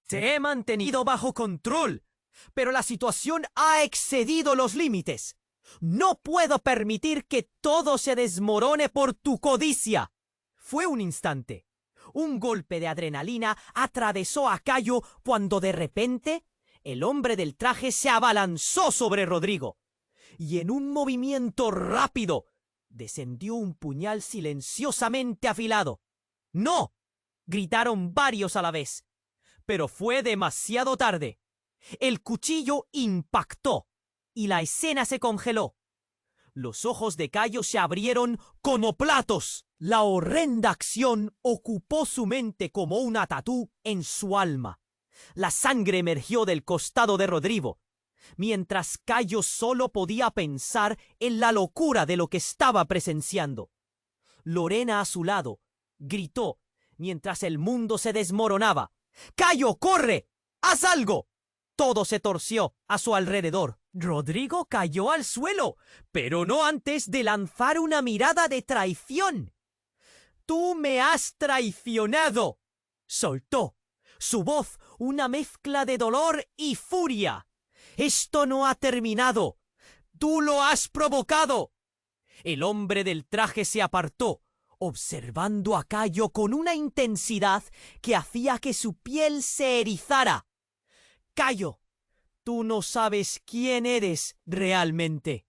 A: «Te he mantenido bajo control, pero la situación ha excedido los límites. No puedo permitir que todo se desmorone por tu codicia». Fue un instante. Un golpe de adrenalina atravesó a Cayo cuando de repente el hombre del traje se abalanzó sobre Rodrigo y en un movimiento rápido descendió un puñal silenciosamente afilado. «¡No!», gritaron varios a la vez, pero fue demasiado tarde. El cuchillo impactó y la escena se congeló. Los ojos de Cayo se abrieron como platos. La horrenda acción ocupó su mente como una tatú en su alma. La sangre emergió del costado de Rodrigo, mientras Cayo solo podía pensar en la locura de lo que estaba presenciando. Lorena a su lado gritó mientras el mundo se desmoronaba: «¡Cayo, corre! ¡Haz algo!». Todo se torció a su alrededor. Rodrigo cayó al suelo, pero no antes de lanzar una mirada de traición. «¡Tú me has traicionado!», soltó, su voz una mezcla de dolor y furia. «Esto no ha terminado. ¡Tú lo has provocado!». El hombre del traje se apartó, observando a Cayo con una intensidad que hacía que su piel se erizara. «Cayo, tú no sabes quién eres realmente.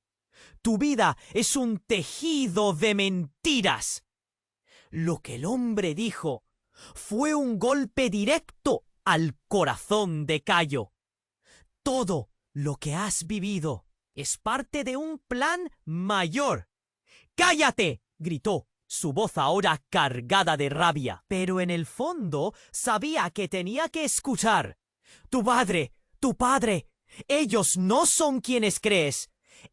A: Tu vida es un tejido de mentiras». Lo que el hombre dijo fue un golpe directo al corazón de Cayo. «Todo lo que has vivido es parte de un plan mayor». «¡Cállate!», gritó, su voz ahora cargada de rabia, pero en el fondo sabía que tenía que escuchar. «Tu padre, ellos no son quienes crees.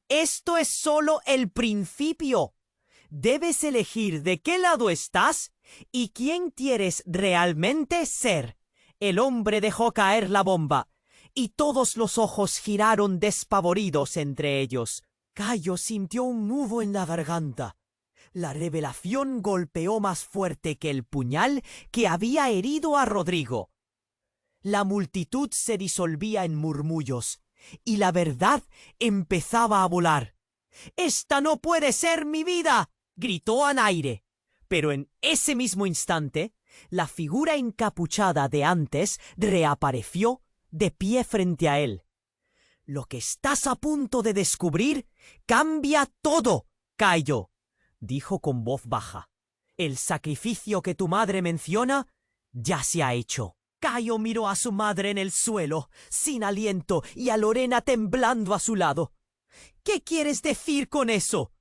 A: Esto es solo el principio. Debes elegir de qué lado estás y quién quieres realmente ser». El hombre dejó caer la bomba y todos los ojos giraron despavoridos entre ellos. Cayo sintió un nudo en la garganta. La revelación golpeó más fuerte que el puñal que había herido a Rodrigo. La multitud se disolvía en murmullos y la verdad empezaba a volar. «¡Esta no puede ser mi vida!», gritó Anaire. Pero en ese mismo instante, la figura encapuchada de antes reapareció de pie frente a él. «Lo que estás a punto de descubrir cambia todo, Cayo», dijo con voz baja. «El sacrificio que tu madre menciona ya se ha hecho». Cayo miró a su madre en el suelo, sin aliento, y a Lorena temblando a su lado. «¿Qué quieres decir con eso?».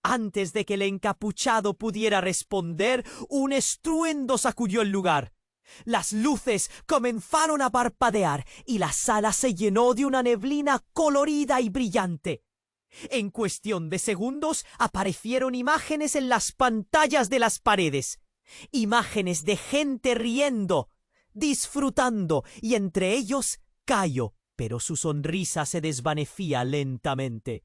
A: Antes de que el encapuchado pudiera responder, un estruendo sacudió el lugar. Las luces comenzaron a parpadear y la sala se llenó de una neblina colorida y brillante. En cuestión de segundos aparecieron imágenes en las pantallas de las paredes. Imágenes de gente riendo, disfrutando, y entre ellos Cayo, pero su sonrisa se desvanecía lentamente.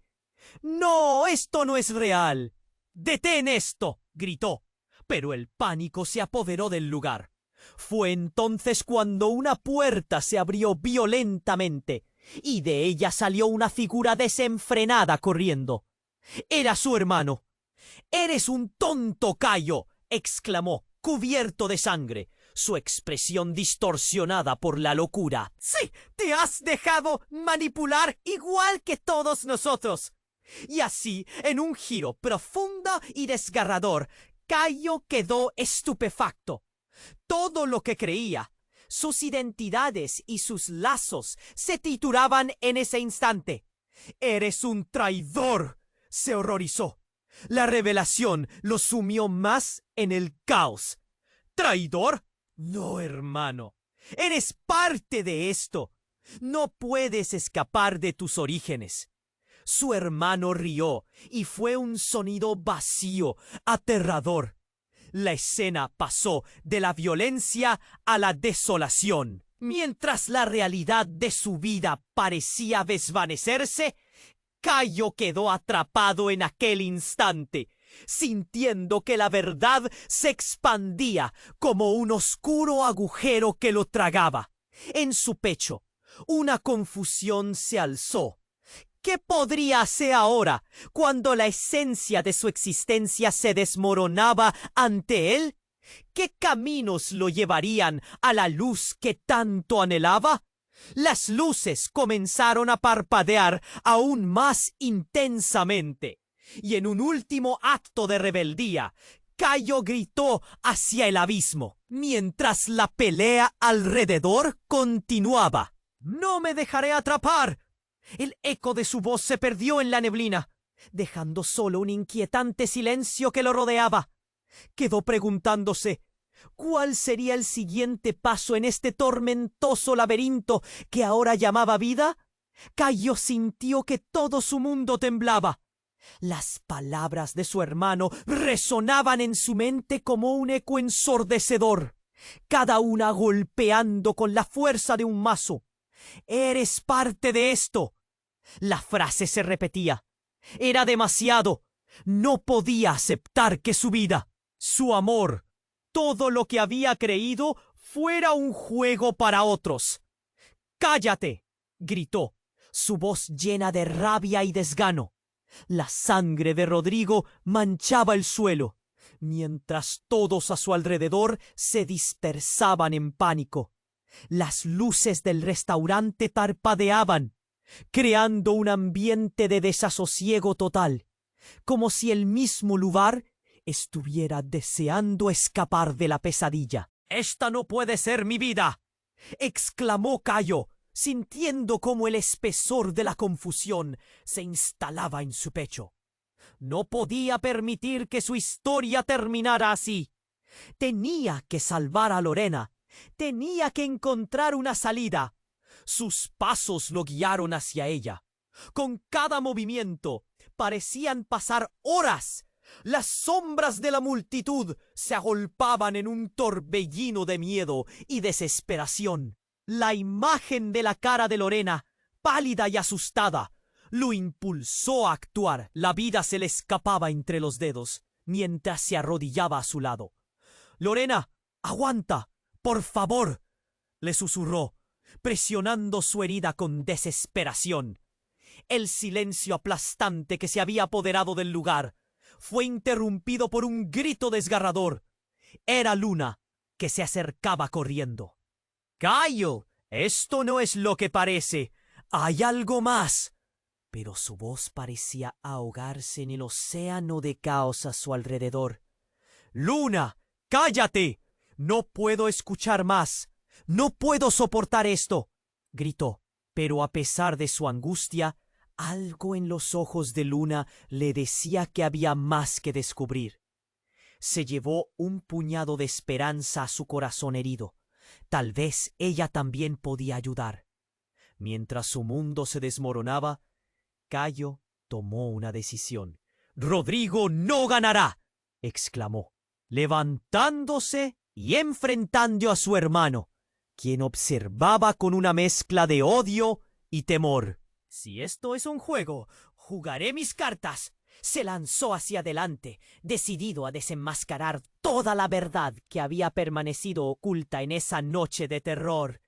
A: «¡No, esto no es real! ¡Detén esto!», gritó. Pero el pánico se apoderó del lugar. Fue entonces cuando una puerta se abrió violentamente, y de ella salió una figura desenfrenada corriendo. Era su hermano. «¡Eres un tonto, Cayo!», exclamó, cubierto de sangre, su expresión distorsionada por la locura. «Sí, te has dejado manipular igual que todos nosotros». Y así, en un giro profundo y desgarrador, Cayo quedó estupefacto. Todo lo que creía, sus identidades y sus lazos, se trituraban en ese instante. «¡Eres un traidor!», se horrorizó. La revelación lo sumió más en el caos. «¿Traidor? No, hermano. Eres parte de esto. No puedes escapar de tus orígenes». Su hermano rió, y fue un sonido vacío, aterrador. La escena pasó de la violencia a la desolación. Mientras la realidad de su vida parecía desvanecerse, Cayo quedó atrapado en aquel instante, sintiendo que la verdad se expandía como un oscuro agujero que lo tragaba. En su pecho, una confusión se alzó. ¿Qué podría hacer ahora, cuando la esencia de su existencia se desmoronaba ante él? ¿Qué caminos lo llevarían a la luz que tanto anhelaba? Las luces comenzaron a parpadear aún más intensamente, y en un último acto de rebeldía, Cayo gritó hacia el abismo, mientras la pelea alrededor continuaba. «¡No me dejaré atrapar!». El eco de su voz se perdió en la neblina, dejando solo un inquietante silencio que lo rodeaba. Quedó preguntándose cuál sería el siguiente paso en este tormentoso laberinto que ahora llamaba vida. Cayo sintió que todo su mundo temblaba. Las palabras de su hermano resonaban en su mente como un eco ensordecedor, cada una golpeando con la fuerza de un mazo. «Eres parte de esto». La frase se repetía. Era demasiado. No podía aceptar que su vida, su amor, todo lo que había creído fuera un juego para otros. «¡Cállate!», gritó, su voz llena de rabia y desgano. La sangre de Rodrigo manchaba el suelo, mientras todos a su alrededor se dispersaban en pánico. Las luces del restaurante parpadeaban, creando un ambiente de desasosiego total, como si el mismo lugar estuviera deseando escapar de la pesadilla. «¡Esta no puede ser mi vida!», exclamó Cayo, sintiendo cómo el espesor de la confusión se instalaba en su pecho. No podía permitir que su historia terminara así. Tenía que salvar a Lorena. Tenía que encontrar una salida. Sus pasos lo guiaron hacia ella. Con cada movimiento parecían pasar horas. Las sombras de la multitud se agolpaban en un torbellino de miedo y desesperación. La imagen de la cara de Lorena, pálida y asustada, lo impulsó a actuar. La vida se le escapaba entre los dedos mientras se arrodillaba a su lado. «Lorena, aguanta, por favor», le susurró, presionando su herida con desesperación. El silencio aplastante que se había apoderado del lugar fue interrumpido por un grito desgarrador. Era Luna, que se acercaba corriendo. «Cayo, esto no es lo que parece. Hay algo más». Pero su voz parecía ahogarse en el océano de caos a su alrededor. «Luna, cállate. No puedo escuchar más. No puedo soportar esto», gritó. Pero a pesar de su angustia, algo en los ojos de Luna le decía que había más que descubrir. Se llevó un puñado de esperanza a su corazón herido. Tal vez ella también podía ayudar. Mientras su mundo se desmoronaba, Cayo Tomó una decisión. «Rodrigo no ganará», exclamó, levantándose y enfrentando a su hermano, quien observaba con una mezcla de odio y temor. «Si esto es un juego, jugaré mis cartas». Se lanzó hacia adelante, decidido a desenmascarar toda la verdad que había permanecido oculta en esa noche de terror.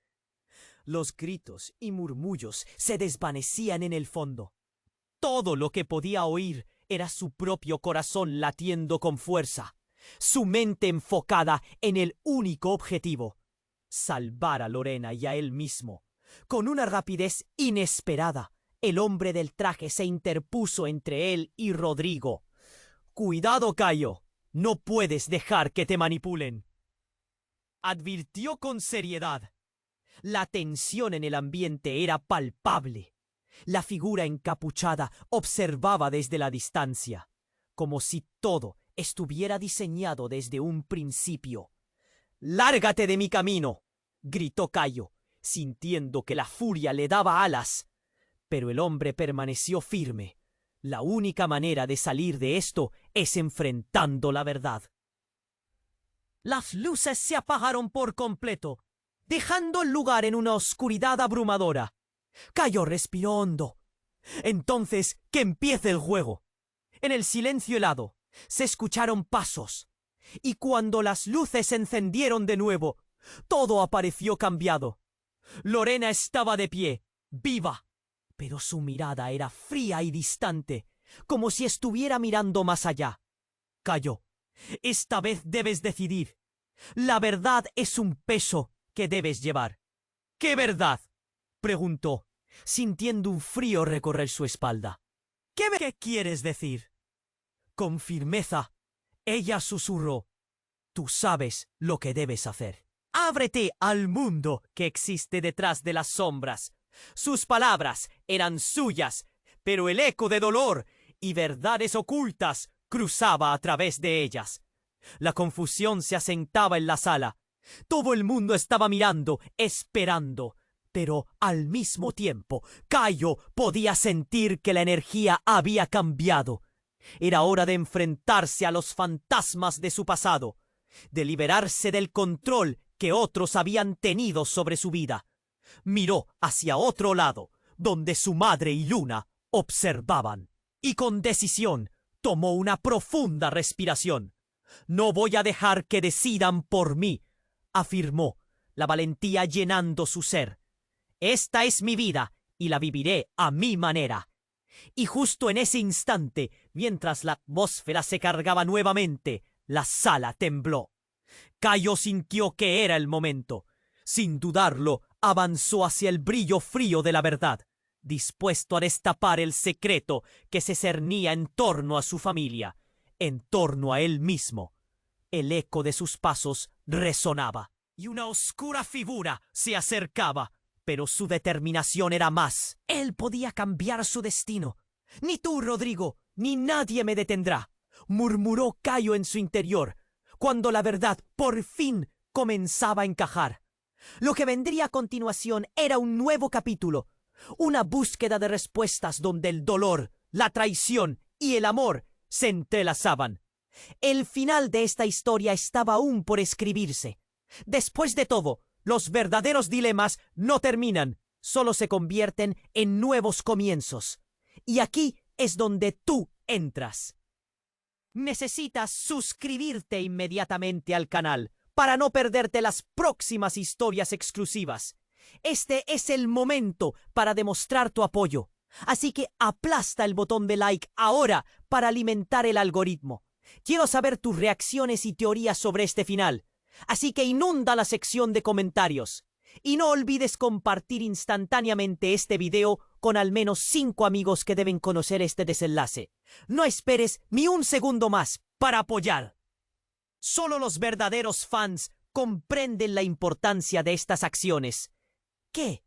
A: Los gritos y murmullos se desvanecían en el fondo. Todo lo que podía oír era su propio corazón latiendo con fuerza, su mente enfocada en el único objetivo: salvar a Lorena y a él mismo. Con una rapidez inesperada, el hombre del traje se interpuso entre él y Rodrigo. «Cuidado, Cayo, no puedes dejar que te manipulen», advirtió con seriedad. La tensión en el ambiente era palpable. La figura encapuchada observaba desde la distancia, como si todo estuviera diseñado desde un principio. «¡Lárgate de mi camino!», gritó Cayo, sintiendo que la furia le daba alas. Pero el hombre permaneció firme. La única manera de salir de esto es enfrentando la verdad. Las luces se apagaron por completo, dejando el lugar en una oscuridad abrumadora. Cayo respiró hondo. «Entonces, que empiece el juego». En el silencio helado se escucharon pasos, y cuando las luces se encendieron de nuevo, todo apareció cambiado. Lorena estaba de pie, viva, pero su mirada era fría y distante, como si estuviera mirando más allá. «Cayo, esta vez debes decidir. La verdad es un peso que debes llevar». «¿Qué verdad?», preguntó, sintiendo un frío recorrer su espalda. ¿Qué quieres decir?» Con firmeza, ella susurró: «Tú sabes lo que debes hacer. Ábrete al mundo que existe detrás de las sombras». Sus palabras eran suyas, pero el eco de dolor y verdades ocultas cruzaba a través de ellas. La confusión se asentaba en la sala. Todo el mundo estaba mirando, esperando, pero al mismo tiempo, Cayo podía sentir que la energía había cambiado. Era hora de enfrentarse a los fantasmas de su pasado, de liberarse del control que otros habían tenido sobre su vida. Miró hacia otro lado, donde su madre y Luna observaban, y con decisión tomó una profunda respiración. «No voy a dejar que decidan por mí», afirmó, la valentía llenando su ser. «Esta es mi vida y la viviré a mi manera». Y justo en ese instante, mientras la atmósfera se cargaba nuevamente, la sala tembló. Cayo sintió que era el momento. Sin dudarlo, avanzó hacia el brillo frío de la verdad, dispuesto a destapar el secreto que se cernía en torno a su familia, en torno a él mismo. El eco de sus pasos resonaba, y una oscura figura se acercaba, pero su determinación era más. Él podía cambiar su destino. «Ni tú, Rodrigo, ni nadie me detendrá», murmuró Cayo en su interior, cuando la verdad por fin comenzaba a encajar. Lo que vendría a continuación era un nuevo capítulo, una búsqueda de respuestas donde el dolor, la traición y el amor se entrelazaban. El final de esta historia estaba aún por escribirse. Después de todo, los verdaderos dilemas no terminan, solo se convierten en nuevos comienzos. Y aquí es donde tú entras. Necesitas suscribirte inmediatamente al canal para no perderte las próximas historias exclusivas. Este es el momento para demostrar tu apoyo. Así que aplasta el botón de like ahora para alimentar el algoritmo. Quiero saber tus reacciones y teorías sobre este final. Así que inunda la sección de comentarios. Y no olvides compartir instantáneamente este video con al menos 5 amigos que deben conocer este desenlace. No esperes ni un segundo más para apoyar. Solo los verdaderos fans comprenden la importancia de estas acciones. ¿Qué